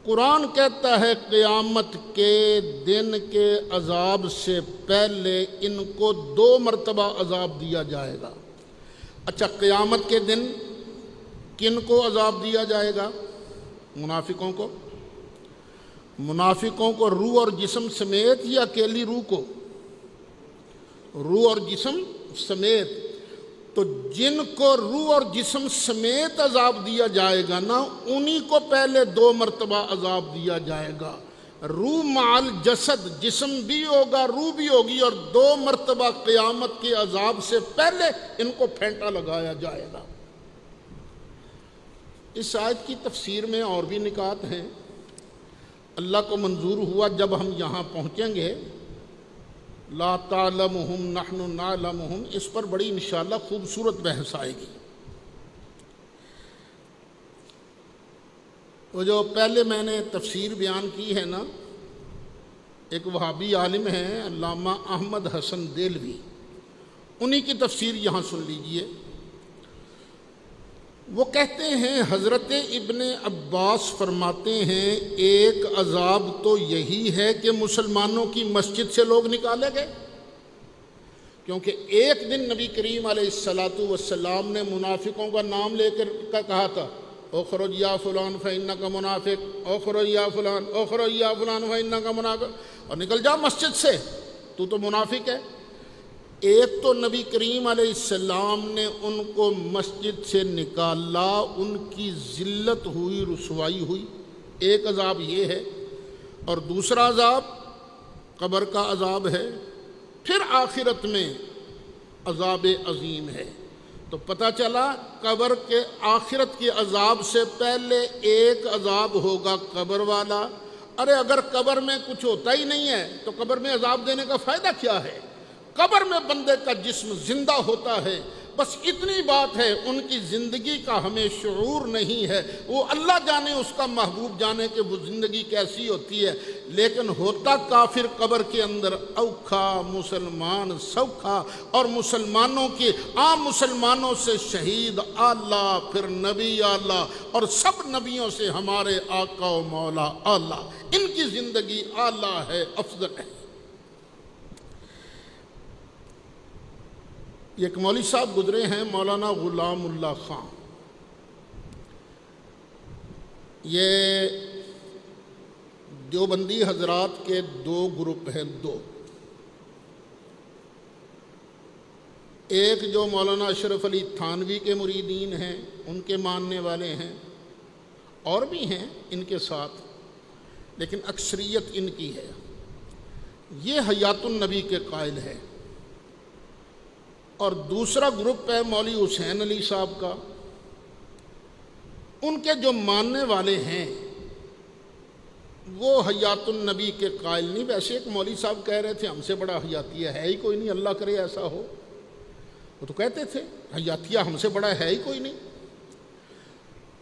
قرآن کہتا ہے قیامت کے دن کے عذاب سے پہلے ان کو 2 مرتبہ عذاب دیا جائے گا. اچھا، قیامت کے دن کن کو عذاب دیا جائے گا؟ منافقوں کو. منافقوں کو روح اور جسم سمیت یا اکیلی روح کو؟ روح اور جسم سمیت. تو جن کو روح اور جسم سمیت عذاب دیا جائے گا نا، انہی کو پہلے 2 مرتبہ عذاب دیا جائے گا. روح مال جسد، جسم بھی ہوگا روح بھی ہوگی، اور 2 مرتبہ قیامت کے عذاب سے پہلے ان کو پھینٹا لگایا جائے گا. اس آیت کی تفسیر میں اور بھی نکات ہیں. اللہ کو منظور ہوا جب ہم یہاں پہنچیں گے لا تعلمہم نحن نعلمہم، اس پر بڑی انشاءاللہ خوبصورت بحث آئے گی. وہ جو پہلے میں نے تفسیر بیان کی ہے نا، ایک وہابی عالم ہیں علامہ احمد حسن دہلوی، انہی کی تفسیر یہاں سن لیجئے. وہ کہتے ہیں حضرت ابن عباس فرماتے ہیں ایک عذاب تو یہی ہے کہ مسلمانوں کی مسجد سے لوگ نکالے گئے، کیونکہ ایک دن نبی کریم علیہ السلام نے منافقوں کا نام لے کر کہا تھا اخرج یا فلان فإنک منافق، اخرج یا فلان، اخرج یا فلان فإنک منافق، اور نکل جا مسجد سے، تو منافق ہے. ایک تو نبی کریم علیہ السلام نے ان کو مسجد سے نکالا، ان کی ذلت ہوئی، رسوائی ہوئی. ایک عذاب یہ ہے، اور دوسرا عذاب قبر کا عذاب ہے، پھر آخرت میں عذاب عظیم ہے. تو پتہ چلا قبر کے آخرت کے عذاب سے پہلے ایک عذاب ہوگا قبر والا. ارے اگر قبر میں کچھ ہوتا ہی نہیں ہے تو قبر میں عذاب دینے کا فائدہ کیا ہے؟ قبر میں بندے کا جسم زندہ ہوتا ہے، بس اتنی بات ہے. ان کی زندگی کا ہمیں شعور نہیں ہے، وہ اللہ جانے، اس کا محبوب جانے کہ وہ زندگی کیسی ہوتی ہے. لیکن ہوتا کافر قبر کے اندر اوکھا، مسلمان سوکھا، اور مسلمانوں کی عام مسلمانوں سے شہید اعلیٰ، پھر نبی اعلیٰ، اور سب نبیوں سے ہمارے آقا و مولا اعلیٰ. ان کی زندگی اعلیٰ ہے، افضل ہے. ایک مولوی صاحب گزرے ہیں مولانا غلام اللہ خان. یہ دیوبندی حضرات کے 2 گروپ ہیں. 2، ایک جو مولانا اشرف علی تھانوی کے مریدین ہیں، ان کے ماننے والے ہیں، اور بھی ہیں ان کے ساتھ، لیکن اکثریت ان کی ہے. یہ حیات النبی کے قائل ہے. اور دوسرا گروپ ہے مولوی حسین علی صاحب کا. ان کے جو ماننے والے ہیں وہ حیات النبی کے قائل نہیں. ویسے ایک مولوی صاحب کہہ رہے تھے ہم سے بڑا حیاتیہ ہے ہی کوئی نہیں، اللہ کرے ایسا ہو. وہ تو کہتے تھے حیاتیہ ہم سے بڑا ہے ہی کوئی نہیں.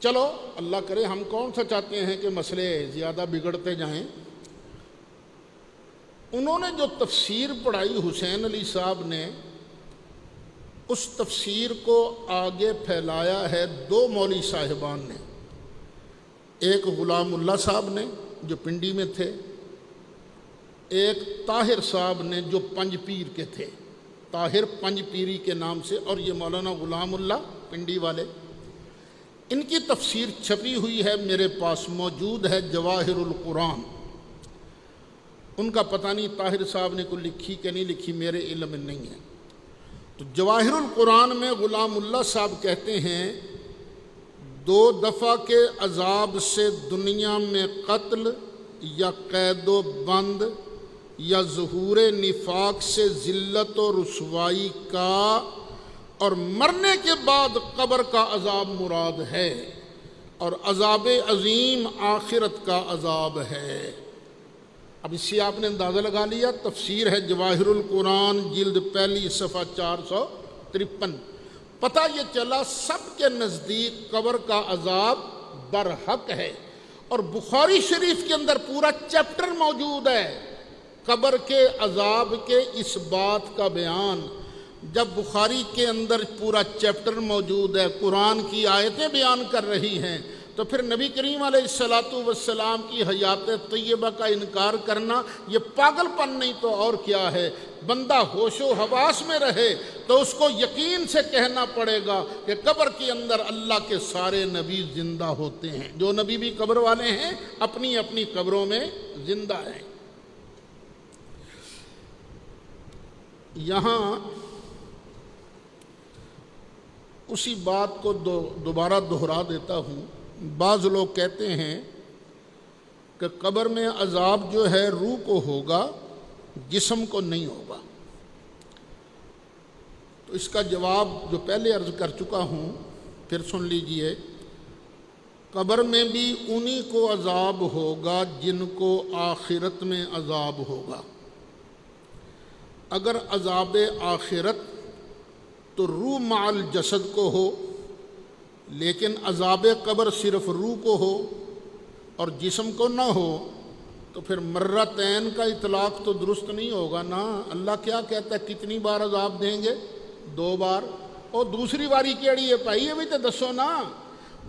چلو اللہ کرے، ہم کون سا چاہتے ہیں کہ مسئلے زیادہ بگڑتے جائیں. انہوں نے جو تفسیر پڑھائی حسین علی صاحب نے، اس تفسیر کو آگے پھیلایا ہے دو مولوی صاحبان نے، ایک غلام اللہ صاحب نے جو پنڈی میں تھے، ایک طاہر صاحب نے جو پنج پیر کے تھے، طاہر پنج پیری کے نام سے، اور یہ مولانا غلام اللہ پنڈی والے۔ ان کی تفسیر چھپی ہوئی ہے، میرے پاس موجود ہے، جواہر القرآن۔ ان کا پتہ نہیں طاہر صاحب نے کوئی لکھی کہ نہیں لکھی، میرے علم میں نہیں ہے۔ تو جواہر القرآن میں غلام اللہ صاحب کہتے ہیں 2 دفعہ کے عذاب سے دنیا میں قتل یا قید و بند یا ظہور نفاق سے ذلت و رسوائی کا، اور مرنے کے بعد قبر کا عذاب مراد ہے، اور عذاب عظیم آخرت کا عذاب ہے۔ اب اس سے آپ نے اندازہ لگا لیا، تفسیر ہے جواہر القرآن جلد پہلی صفحہ 453۔ پتہ یہ چلا سب کے نزدیک قبر کا عذاب برحق ہے، اور بخاری شریف کے اندر پورا چیپٹر موجود ہے قبر کے عذاب کے اس بات کا بیان۔ جب بخاری کے اندر پورا چیپٹر موجود ہے، قرآن کی آیتیں بیان کر رہی ہیں، تو پھر نبی کریم علیہ السلام کی حیات طیبہ کا انکار کرنا یہ پاگل پن نہیں تو اور کیا ہے۔ بندہ ہوش و حواس میں رہے تو اس کو یقین سے کہنا پڑے گا کہ قبر کے اندر اللہ کے سارے نبی زندہ ہوتے ہیں، جو نبی بھی قبر والے ہیں اپنی اپنی قبروں میں زندہ ہیں۔ یہاں اسی بات کو دوبارہ دہرا دیتا ہوں۔ بعض لوگ کہتے ہیں کہ قبر میں عذاب جو ہے روح کو ہوگا، جسم کو نہیں ہوگا۔ تو اس کا جواب جو پہلے عرض کر چکا ہوں، پھر سن لیجئے۔ قبر میں بھی انہی کو عذاب ہوگا جن کو آخرت میں عذاب ہوگا۔ اگر عذاب آخرت تو روح مع الجسد کو ہو، لیکن عذاب قبر صرف روح کو ہو اور جسم کو نہ ہو، تو پھر مرتین کا اطلاق تو درست نہیں ہوگا نا۔ اللہ کیا کہتا ہے کتنی بار عذاب دیں گے؟ 2 بار۔ اور دوسری باری کیڑی ہے پائی، یہ بھی تو دسو نا۔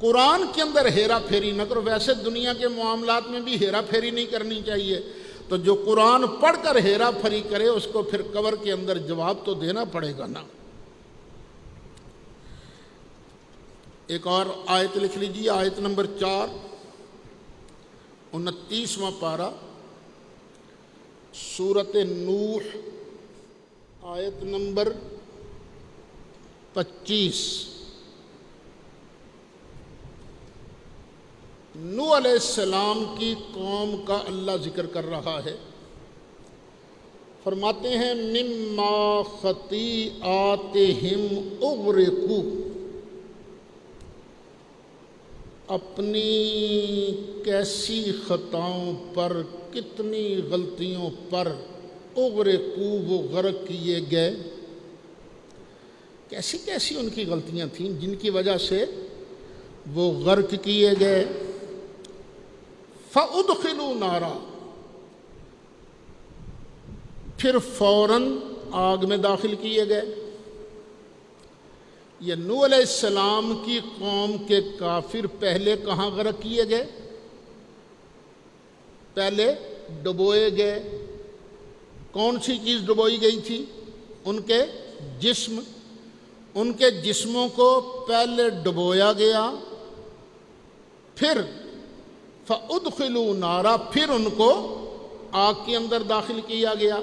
قرآن کے اندر ہیرا پھیری نہ کرو۔ ویسے دنیا کے معاملات میں بھی ہیرا پھیری نہیں کرنی چاہیے، تو جو قرآن پڑھ کر ہیرا پھیری کرے اس کو پھر قبر کے اندر جواب تو دینا پڑے گا نا۔ ایک اور آیت لکھ لیجیے، آیت نمبر 4، 29واں پارہ، سورۃ نوح، آیت نمبر 25۔ نوح علیہ السلام کی قوم کا اللہ ذکر کر رہا ہے۔ فرماتے ہیں مما خطیئاتہم اغرقوا، اپنی کیسی خطاؤں پر، کتنی غلطیوں پر، اغرقوا وہ غرق کیے گئے۔ کیسی کیسی ان کی غلطیاں تھیں جن کی وجہ سے وہ غرق کیے گئے۔ فَأُدْخِلُوا نَارًا، پھر فوراً آگ میں داخل کیے گئے۔ یہ نوح علیہ السلام کی قوم کے کافر پہلے کہاں غرق کیے گئے؟ پہلے ڈبوئے گئے۔ کون سی چیز ڈبوئی گئی تھی؟ ان کے جسم۔ ان کے جسموں کو پہلے ڈبویا گیا، پھر فَأُدْخِلُوا نَارًا، پھر ان کو آگ کے اندر داخل کیا گیا۔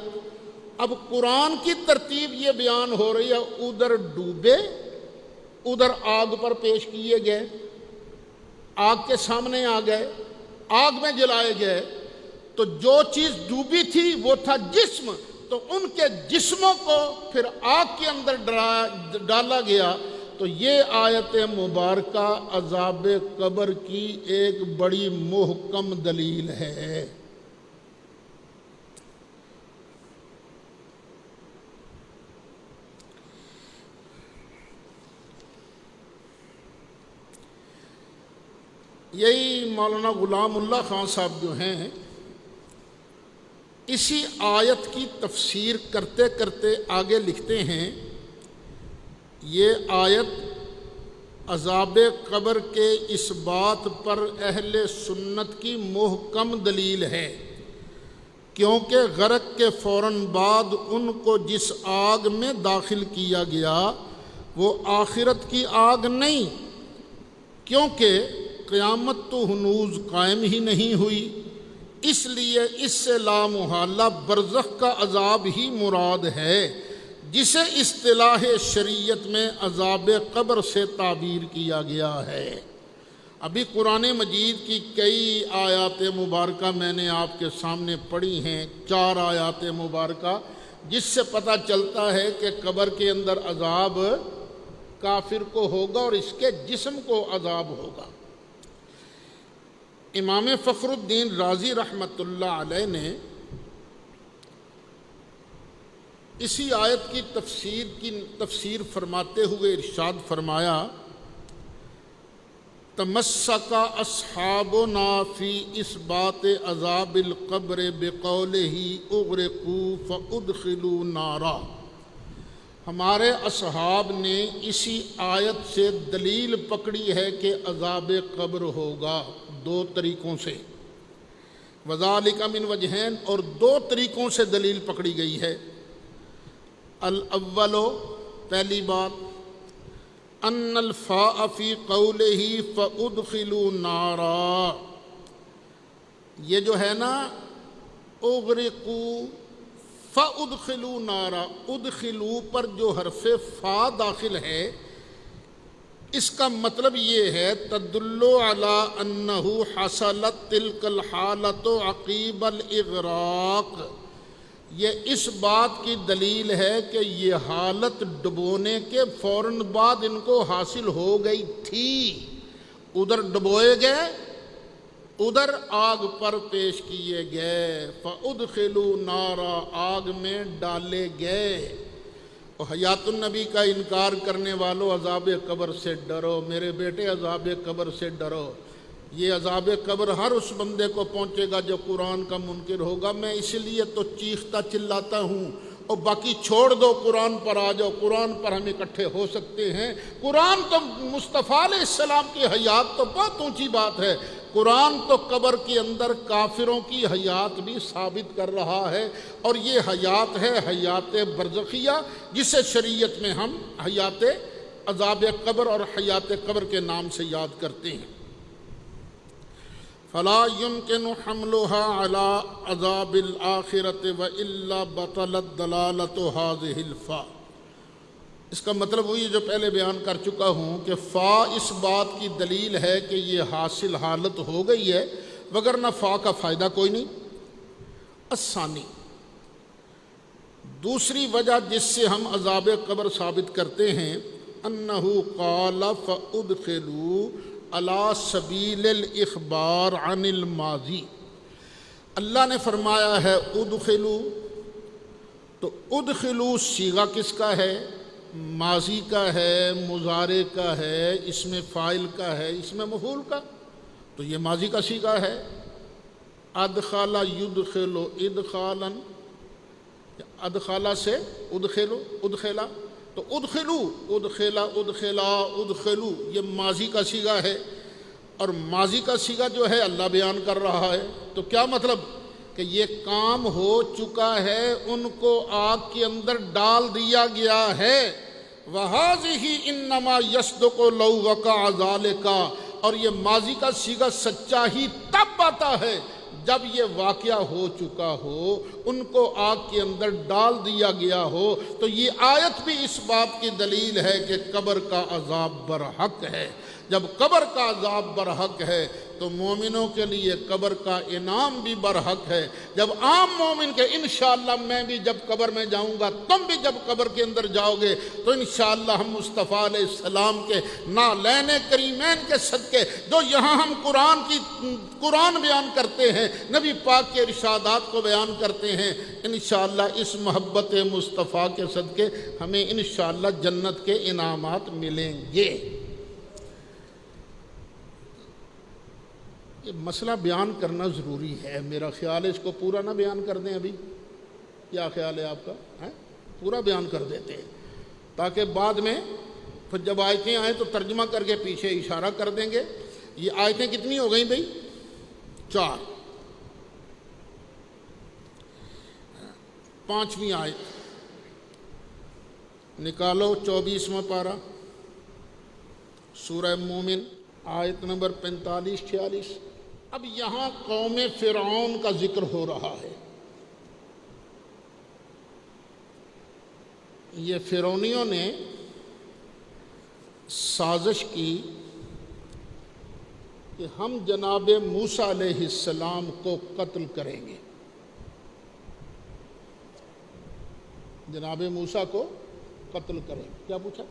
اب قرآن کی ترتیب یہ بیان ہو رہی ہے، ادھر ڈوبے، ادھر آگ پر پیش کیے گئے، آگ کے سامنے آ گئے، آگ میں جلائے گئے۔ تو جو چیز ڈوبی تھی وہ تھا جسم، تو ان کے جسموں کو پھر آگ کے اندر ڈالا گیا۔ تو یہ آیت مبارکہ عذاب قبر کی ایک بڑی محکم دلیل ہے۔ یہی مولانا غلام اللہ خان صاحب جو ہیں، اسی آیت کی تفسیر کرتے کرتے آگے لکھتے ہیں یہ آیت عذاب قبر کے اس بات پر اہل سنت کی محکم دلیل ہے، کیونکہ غرق کے فوراً بعد ان کو جس آگ میں داخل کیا گیا وہ آخرت کی آگ نہیں، کیونکہ قیامت تو ہنوز قائم ہی نہیں ہوئی، اس لیے اس سے لامحالہ برزخ کا عذاب ہی مراد ہے، جسے اصطلاح شریعت میں عذاب قبر سے تعبیر کیا گیا ہے۔ ابھی قرآن مجید کی کئی آیات مبارکہ میں نے آپ کے سامنے پڑھی ہیں، 4 آیات مبارکہ، جس سے پتہ چلتا ہے کہ قبر کے اندر عذاب کافر کو ہوگا اور اس کے جسم کو عذاب ہوگا۔ امام فخر الدین رازی رحمۃ اللہ علیہ نے اسی آیت کی تفسیر فرماتے ہوئے ارشاد فرمایا، تمسک اصحابنا فی اثبات عذاب القبر بقولہ اغرقوا فادخلوا نارا۔ ہمارے اصحاب نے اسی آیت سے دلیل پکڑی ہے کہ عذاب قبر ہوگا 2 طریقوں سے، وذالک من وجہین، اور 2 طریقوں سے دلیل پکڑی گئی ہے۔ الاول، پہلی بات، ان الفاء فی قولہ فادخلوا نارا، یہ جو ہے نا اغرقوا فادخلوا نارا، ادخلوا پر جو حرف فا داخل ہے، اس کا مطلب یہ ہے تدل علی انہ حصلت تلک الحالۃ عقیب الاغراق، یہ اس بات کی دلیل ہے کہ یہ حالت ڈبونے کے فوراً بعد ان کو حاصل ہو گئی تھی، ادھر ڈبوئے گئے، ادھر آگ پر پیش کیے گئے، فَأُدْخِلُوا نَارًا، آگ میں ڈالے گئے۔ اور حیات النبی کا انکار کرنے والوں، عذاب قبر سے ڈرو میرے بیٹے، عذاب قبر سے ڈرو۔ یہ عذاب قبر ہر اس بندے کو پہنچے گا جو قرآن کا منکر ہوگا۔ میں اس لیے تو چیختا چلاتا ہوں، اور باقی چھوڑ دو، قرآن پر آ جاؤ، قرآن پر ہم اکٹھے ہو سکتے ہیں۔ قرآن تو مصطفیٰ علیہ السلام کی حیات تو بہت اونچی بات ہے، قرآن تو قبر کے اندر کافروں کی حیات بھی ثابت کر رہا ہے، اور یہ حیات ہے حیات برزخیہ، جسے شریعت میں ہم حیات عذاب قبر اور حیات قبر کے نام سے یاد کرتے ہیں۔ فلا يمكن حملها على عذاب الآخرة وإلا بطلت دلالة هذه الفاء۔ اس کا مطلب وہی جو پہلے بیان کر چکا ہوں کہ فا اس بات کی دلیل ہے کہ یہ حاصل حالت ہو گئی ہے، وگرنہ فا کا فائدہ کوئی نہیں۔ الثانی، دوسری وجہ جس سے ہم عذاب قبر ثابت کرتے ہیں، انہ قال فادخلوا علی سبیل الاخبار عن الماضی، اللہ نے فرمایا ہے ادخلوا، تو ادخلوا صیغہ کس کا ہے؟ ماضی کا ہے، مضارع کا ہے، اس میں فاعل کا ہے، اس میں مفعول کا، تو یہ ماضی کا صیغہ ہے۔ ادخل یدخل ادخالا، ادخلا سے ادخلو، ادخلا، تو ادخلو، ادخلا، ادخلا، ادخلو، یہ ماضی کا صیغہ ہے، اور ماضی کا صیغہ جو ہے اللہ بیان کر رہا ہے، تو کیا مطلب کہ یہ کام ہو چکا ہے، ان کو آگ کے اندر ڈال دیا گیا ہے۔ وَهَذِهِ إِنَّمَا يَصْدُقُ لَوْ وَقَعَ ذَلِكَ، اور یہ ماضی کا صیغہ سچا ہی تب آتا ہے جب یہ واقعہ ہو چکا ہو، ان کو آگ کے اندر ڈال دیا گیا ہو۔ تو یہ آیت بھی اس بات کی دلیل ہے کہ قبر کا عذاب برحق ہے۔ جب قبر کا عذاب برحق ہے تو مومنوں کے لیے قبر کا انعام بھی برحق ہے۔ جب عام مومن کے انشاءاللہ میں بھی جب قبر میں جاؤں گا، تم بھی جب قبر کے اندر جاؤ گے، تو انشاءاللہ ہم مصطفیٰ علیہ السلام کے نالین کریمین کے صدقے، جو یہاں ہم قرآن بیان کرتے ہیں، نبی پاک کے ارشادات کو بیان کرتے ہیں، انشاءاللہ اس محبت مصطفیٰ کے صدقے ہمیں انشاءاللہ جنت کے انعامات ملیں گے۔ یہ مسئلہ بیان کرنا ضروری ہے، میرا خیال ہے اس کو پورا نہ بیان کر دیں ابھی، کیا خیال ہے آپ کا؟ پورا بیان کر دیتے ہیں تاکہ بعد میں پھر جب آیتیں آئیں تو ترجمہ کر کے پیچھے اشارہ کر دیں گے۔ یہ آیتیں کتنی ہو گئیں بھئی؟ 4۔ 5ویں آیت نکالو، 24واں پارہ، سورہ مومن، آیت نمبر 45-46۔ اب یہاں قوم فرعون کا ذکر ہو رہا ہے۔ یہ فرعونیوں نے سازش کی کہ ہم جناب موسیٰ علیہ السلام کو قتل کریں گے، جناب موسیٰ کو قتل کریں گے۔ کیا پوچھا؟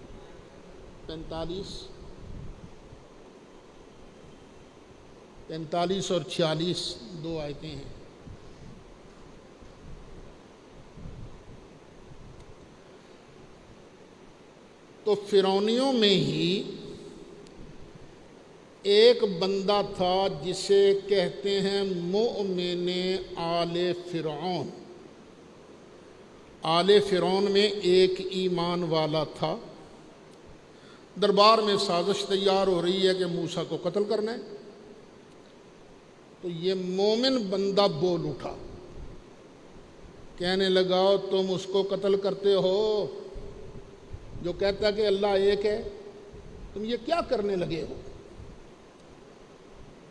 45 اور 46 دو آیتیں ہیں۔ تو فرعونیوں میں ہی ایک بندہ تھا جسے کہتے ہیں مؤمن آل فرعون۔ آل فرعون میں ایک ایمان والا تھا۔ دربار میں سازش تیار ہو رہی ہے کہ موسیٰ کو قتل کرنا ہے، تو یہ مومن بندہ بول اٹھا، کہنے لگا تم اس کو قتل کرتے ہو جو کہتا ہے کہ اللہ ایک ہے، تم یہ کیا کرنے لگے ہو؟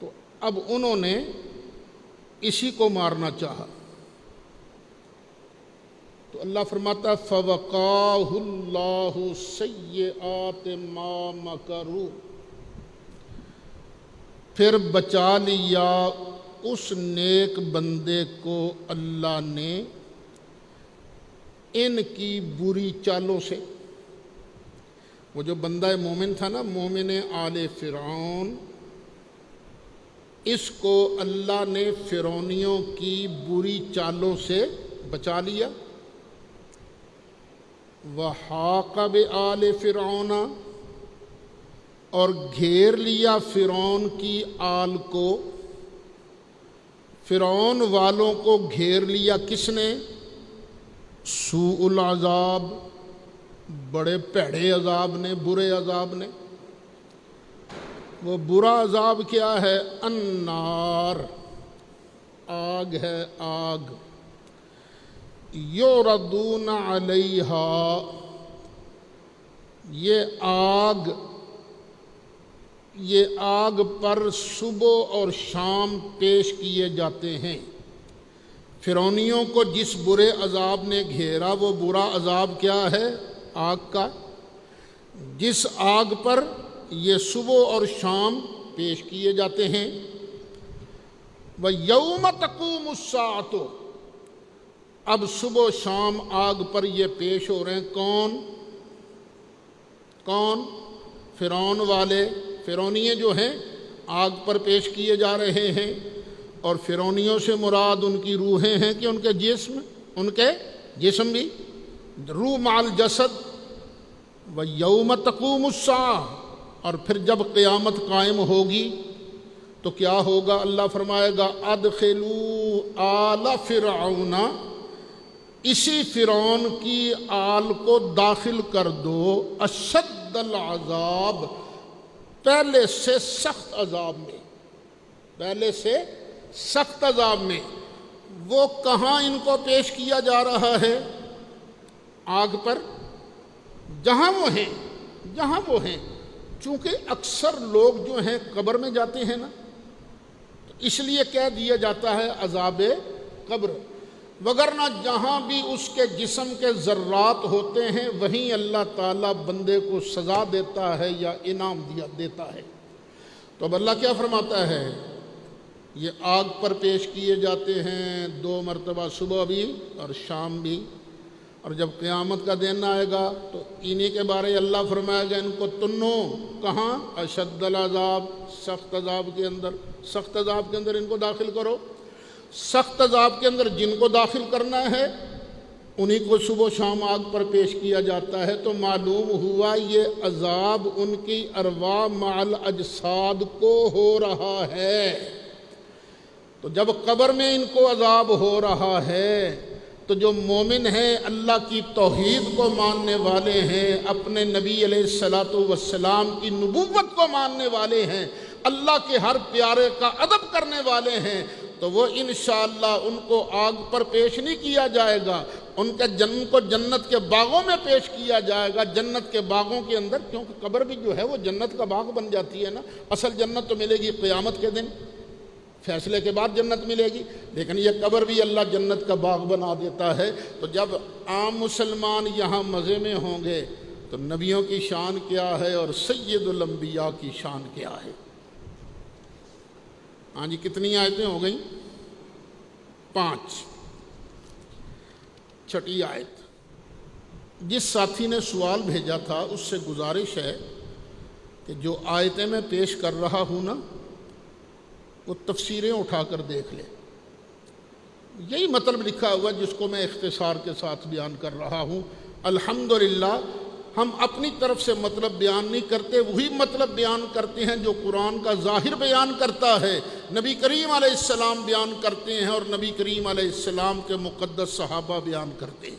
تو اب انہوں نے اسی کو مارنا چاہا، تو اللہ فرماتا ہے فَوَقَاهُ اللَّهُ سَيِّئَاتِ مَا مَكَرُوا، پھر بچا لیا اس نیک بندے کو اللہ نے ان کی بری چالوں سے۔ وہ جو بندہ مومن تھا نا، مومن آل فرعون، اس کو اللہ نے فرعونیوں کی بری چالوں سے بچا لیا۔ وَحَاقَ بِآلِ فِرْعَوْنَ، اور گھیر لیا فرعون کی آل کو، فرعون والوں کو گھیر لیا کس نے؟ سوء العذاب، بڑے پیڑے عذاب نے، برے عذاب نے۔ وہ برا عذاب کیا ہے؟ النار، آگ ہے، آگ۔ یعرضون علیہا، یہ آگ پر صبح اور شام پیش کیے جاتے ہیں۔ فرعونیوں کو جس برے عذاب نے گھیرا وہ برا عذاب کیا ہے؟ آگ کا، جس آگ پر یہ صبح اور شام پیش کیے جاتے ہیں۔ وَيَوْمَ تَقُومُ السَّاعَةُ، اب صبح و شام آگ پر یہ پیش ہو رہے ہیں۔ کون؟ فرعون والے، فرعونیے جو ہیں آگ پر پیش کیے جا رہے ہیں، اور فرعونیوں سے مراد ان کی روحیں ہیں کہ ان کے جسم بھی، روح مع الجسد۔ وَيَوْمَ تَقُومُ السَّاعَةُ، اور پھر جب قیامت قائم ہوگی تو کیا ہوگا؟ اللہ فرمائے گا ادخلوا آل فرعون، اسی فرعون کی آل کو داخل کر دو اشد العذاب، پہلے سے سخت عذاب میں، پہلے سے سخت عذاب میں۔ وہ کہاں ان کو پیش کیا جا رہا ہے؟ آگ پر، جہاں وہ ہیں۔ چونکہ اکثر لوگ جو ہیں قبر میں جاتے ہیں نا، تو اس لیے کہہ دیا جاتا ہے عذاب قبر، وگرنہ جہاں بھی اس کے جسم کے ذرات ہوتے ہیں وہیں اللہ تعالیٰ بندے کو سزا دیتا ہے یا انعام دیتا ہے۔ تو اب اللہ کیا فرماتا ہے؟ یہ آگ پر پیش کیے جاتے ہیں 2 مرتبہ، صبح بھی اور شام بھی، اور جب قیامت کا دن آئے گا تو انہی کے بارے اللہ فرمائے گا ان کو تنو، کہاں؟ اشد العذاب، سخت عذاب کے اندر، سخت عذاب کے اندر ان کو داخل کرو۔ سخت عذاب کے اندر جن کو داخل کرنا ہے انہی کو صبح و شام آگ پر پیش کیا جاتا ہے۔ تو معلوم ہوا یہ عذاب ان کی ارواح مع الاجساد کو ہو رہا ہے۔ تو جب قبر میں ان کو عذاب ہو رہا ہے تو جو مومن ہیں، اللہ کی توحید کو ماننے والے ہیں، اپنے نبی علیہ الصلاۃ والسلام کی نبوت کو ماننے والے ہیں، اللہ کے ہر پیارے کا ادب کرنے والے ہیں، تو وہ انشاءاللہ ان کو آگ پر پیش نہیں کیا جائے گا، ان کو جنت کے باغوں میں پیش کیا جائے گا، جنت کے باغوں کے اندر، کیونکہ قبر بھی جو ہے وہ جنت کا باغ بن جاتی ہے نا۔ اصل جنت تو ملے گی قیامت کے دن، فیصلے کے بعد جنت ملے گی، لیکن یہ قبر بھی اللہ جنت کا باغ بنا دیتا ہے۔ تو جب عام مسلمان یہاں مزے میں ہوں گے تو نبیوں کی شان کیا ہے اور سید الانبیاء کی شان کیا ہے۔ ہاں جی، کتنی آیتیں ہو گئیں؟ 5۔ چھٹی آیت، جس ساتھی نے سوال بھیجا تھا اس سے گزارش ہے کہ جو آیتیں میں پیش کر رہا ہوں نا، وہ تفسیریں اٹھا کر دیکھ لے۔ یہی مطلب لکھا ہوا جس کو میں اختصار کے ساتھ بیان کر رہا ہوں۔ الحمدللہ ہم اپنی طرف سے مطلب بیان نہیں کرتے، وہی مطلب بیان کرتے ہیں جو قرآن کا ظاہر بیان کرتا ہے، نبی کریم علیہ السلام بیان کرتے ہیں اور نبی کریم علیہ السلام کے مقدس صحابہ بیان کرتے ہیں۔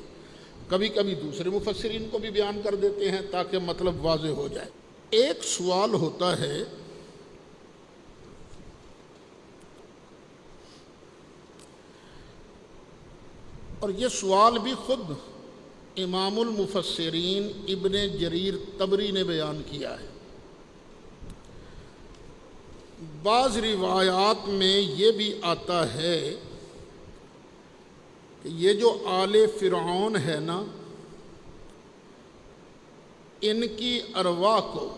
کبھی کبھی دوسرے مفسرین کو بھی بیان کر دیتے ہیں تاکہ مطلب واضح ہو جائے۔ ایک سوال ہوتا ہے اور یہ سوال بھی خود امام المفسرین ابن جریر طبری نے بیان کیا ہے۔ بعض روایات میں یہ بھی آتا ہے کہ یہ جو آل فرعون ہے نا، ان کی ارواح کو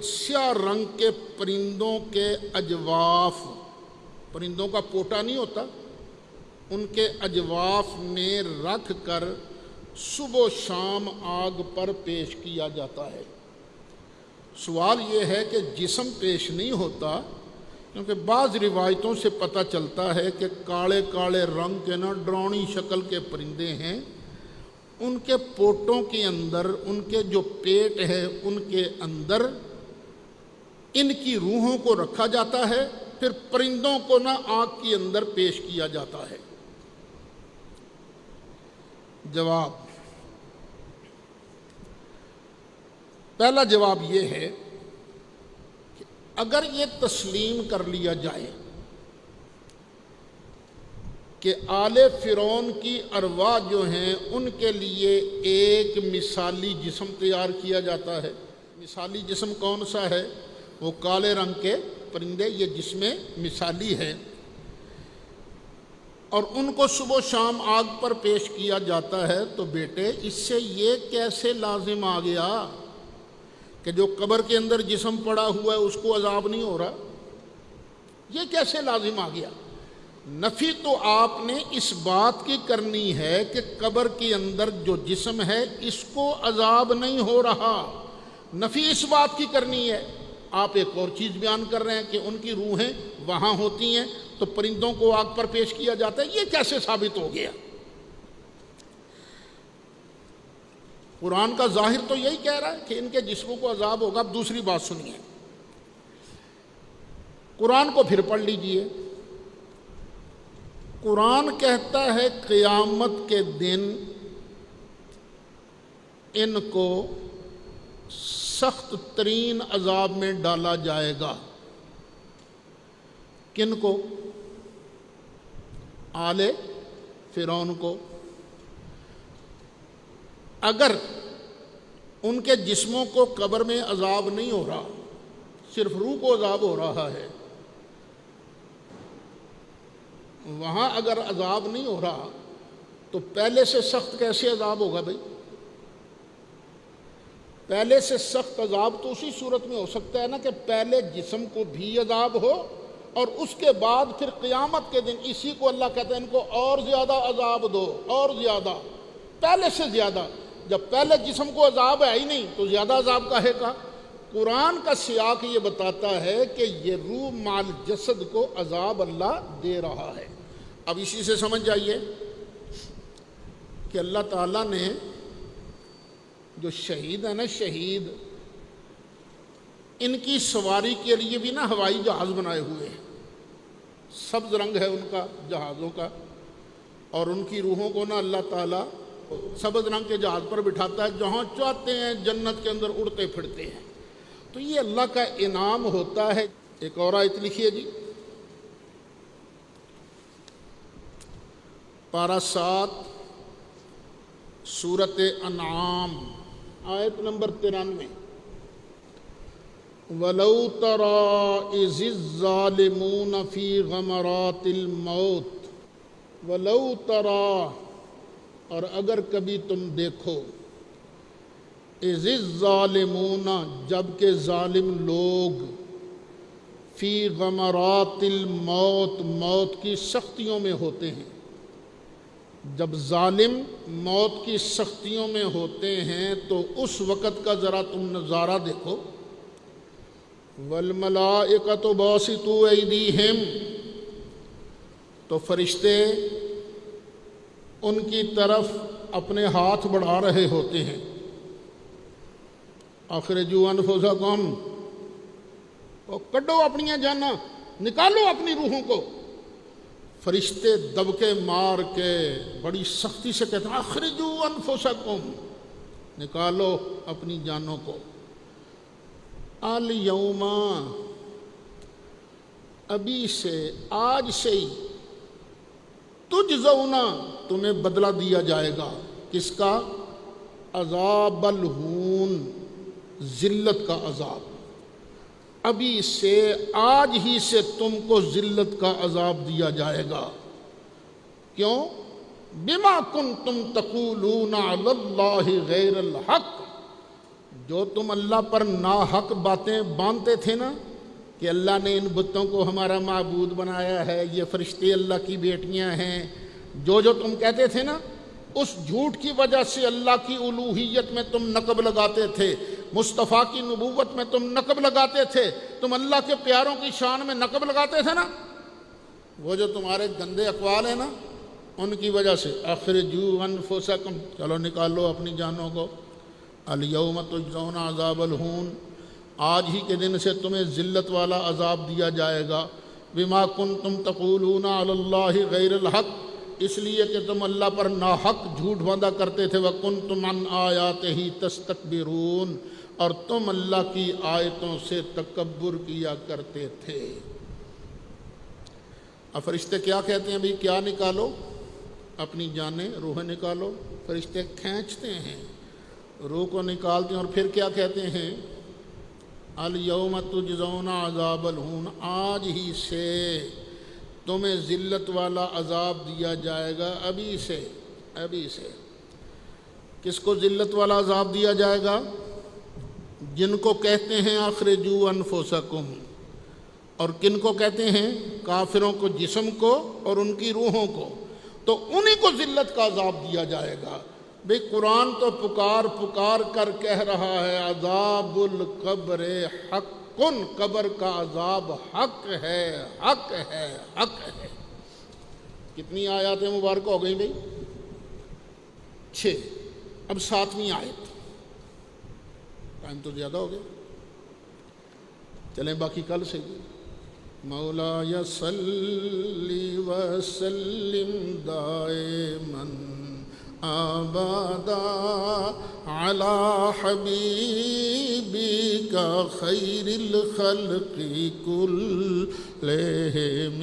سیاہ رنگ کے پرندوں کے اجواف، پرندوں کا پوٹا نہیں ہوتا، ان کے اجواف میں رکھ کر صبح و شام آگ پر پیش کیا جاتا ہے۔ سوال یہ ہے کہ جسم پیش نہیں ہوتا، کیونکہ بعض روایتوں سے پتہ چلتا ہے کہ کالے کالے رنگ کے نا ڈراؤنی شکل کے پرندے ہیں، ان کے پوٹوں کے اندر، ان کے جو پیٹ ہے ان کے اندر ان کی روحوں کو رکھا جاتا ہے، پھر پرندوں کو نا آگ کے اندر پیش کیا جاتا ہے۔ جواب، پہلا جواب یہ ہے کہ اگر یہ تسلیم کر لیا جائے کہ آل فرعون کی ارواح جو ہیں ان کے لیے ایک مثالی جسم تیار کیا جاتا ہے، مثالی جسم کون سا ہے؟ وہ کالے رنگ کے پرندے، یہ جسم مثالی ہے، اور ان کو صبح و شام آگ پر پیش کیا جاتا ہے، تو بیٹے اس سے یہ کیسے لازم آ گیا کہ جو قبر کے اندر جسم پڑا ہوا ہے اس کو عذاب نہیں ہو رہا؟ یہ کیسے لازم آ گیا؟ نفی تو آپ نے اس بات کی کرنی ہے کہ قبر کے اندر جو جسم ہے اس کو عذاب نہیں ہو رہا، نفی اس بات کی کرنی ہے۔ آپ ایک اور چیز بیان کر رہے ہیں کہ ان کی روحیں وہاں ہوتی ہیں تو پرندوں کو آگ پر پیش کیا جاتا ہے، یہ کیسے ثابت ہو گیا؟ قرآن کا ظاہر تو یہی کہہ رہا ہے کہ ان کے جسموں کو عذاب ہوگا۔ اب دوسری بات سنیے، قرآن کو پھر پڑھ لیجئے۔ قرآن کہتا ہے قیامت کے دن ان کو سخت ترین عذاب میں ڈالا جائے گا۔ کن کو؟ آل فرعون کو۔ اگر ان کے جسموں کو قبر میں عذاب نہیں ہو رہا، صرف روح کو عذاب ہو رہا ہے، وہاں اگر عذاب نہیں ہو رہا تو پہلے سے سخت کیسے عذاب ہوگا بھائی؟ پہلے سے سخت عذاب تو اسی صورت میں ہو سکتا ہے نا کہ پہلے جسم کو بھی عذاب ہو اور اس کے بعد پھر قیامت کے دن اسی کو اللہ کہتا ہے ان کو اور زیادہ عذاب دو، اور زیادہ، پہلے سے زیادہ۔ جب پہلے جسم کو عذاب ہے ہی نہیں تو زیادہ عذاب کاہے کا؟ قرآن کا سیاق یہ بتاتا ہے کہ یہ روح مال جسد کو عذاب اللہ دے رہا ہے۔ اب اسی سے سمجھ جائیے کہ اللہ تعالیٰ نے جو شہید ہے نا، شہید، ان کی سواری کے لیے بھی نا ہوائی جہاز بنائے ہوئے ہیں، سبز رنگ ہے ان کا جہازوں کا، اور ان کی روحوں کو نا اللہ تعالیٰ سبز رنگ کے جہاز پر بٹھاتا ہے، جہاں چاہتے ہیں جنت کے اندر اڑتے پھرتے ہیں۔ تو یہ اللہ کا انعام ہوتا ہے۔ ایک اور آیت لکھیے جی، پارہ 7 سورۃ انعام آیت نمبر 93، وَلَوْ تَرَىٰ إِذِ الظَّالِمُونَ فِي غَمَرَاتِ الْمَوْتِ، وَلَوْ تَرَىٰ، اور اگر کبھی تم دیکھو، اِذِ الظَّالِمُونَ، جب کہ ظالم لوگ، فی غمرات الموت، موت کی سختیوں میں ہوتے ہیں، جب ظالم موت کی سختیوں میں ہوتے ہیں تو اس وقت کا ذرا تم نظارہ دیکھو۔ وَالْمَلَائِكَةُ بَاسِطُو أَيْدِيهِمْ، تو فرشتے ان کی طرف اپنے ہاتھ بڑھا رہے ہوتے ہیں۔ اخرجوا انفسکم، اور کڈو اپنی جاناں، نکالو اپنی روحوں کو۔ فرشتے دبکے مار کے بڑی سختی سے کہتے ہیں اخرجوا انفسکم، نکالو اپنی جانوں کو۔ الیوم، ابھی سے، آج سے ہی، تجزون، تمہیں بدلہ دیا جائے گا، کس کا؟ عذاب الہون، ذلت کا عذاب۔ ابھی سے، آج ہی سے تم کو ذلت کا عذاب دیا جائے گا۔ کیوں؟ بما کنتم تقولون علی اللہ غیر الحق، جو تم اللہ پر ناحق باتیں باندھتے تھے نا، کہ اللہ نے ان بتوں کو ہمارا معبود بنایا ہے، یہ فرشتے اللہ کی بیٹیاں ہیں، جو تم کہتے تھے نا، اس جھوٹ کی وجہ سے اللہ کی الوہیت میں تم نقب لگاتے تھے، مصطفیٰ کی نبوت میں تم نقب لگاتے تھے، تم اللہ کے پیاروں کی شان میں نقب لگاتے تھے نا، وہ جو تمہارے گندے اقوال ہیں نا، ان کی وجہ سے اخرجوا انفسکم، چلو نکالو اپنی جانوں کو۔ الیوم تجزون عذاب الہون، آج ہی کے دن سے تمہیں ذلت والا عذاب دیا جائے گا۔ بما کنتم تقولون علی اللہ غیر الحق، اس لیے کہ تم اللہ پر ناحق جھوٹ باندھا کرتے تھے۔ وَكُنْتُمْ عَنْ آیَاتِهِ تَسْتَكْبِرُونَ، اور تم اللہ کی آیتوں سے تکبر کیا کرتے تھے۔ اب فرشتے کیا کہتے ہیں بھئی؟ کیا نکالو؟ اپنی جانیں، روح نکالو۔ فرشتے کھینچتے ہیں، روح کو نکالتے ہیں، اور پھر کیا کہتے ہیں؟ الیوم تجزون عذاب الہون، آج ہی سے تمہیں ذلت والا عذاب دیا جائے گا، ابھی سے، ابھی سے۔ کس کو ذلت والا عذاب دیا جائے گا؟ جن کو کہتے ہیں اخرجوا انفسکم، اور کن کو کہتے ہیں؟ کافروں کو، جسم کو اور ان کی روحوں کو، تو انہی کو ذلت کا عذاب دیا جائے گا۔ بھئی قرآن تو پکار پکار کر کہہ رہا ہے عذاب القبر حق، قبر کا عذاب حق ہے، حق ہے، حق ہے۔ کتنی آیات مبارکہ ہو گئی بھئی؟ 6۔ اب 7ویں آیت، ٹائم تو زیادہ ہو گیا، چلیں باقی کل سے۔ مولایا صلی وسلم دائما ابدا علی حبیبک خیر الخلق کلہم۔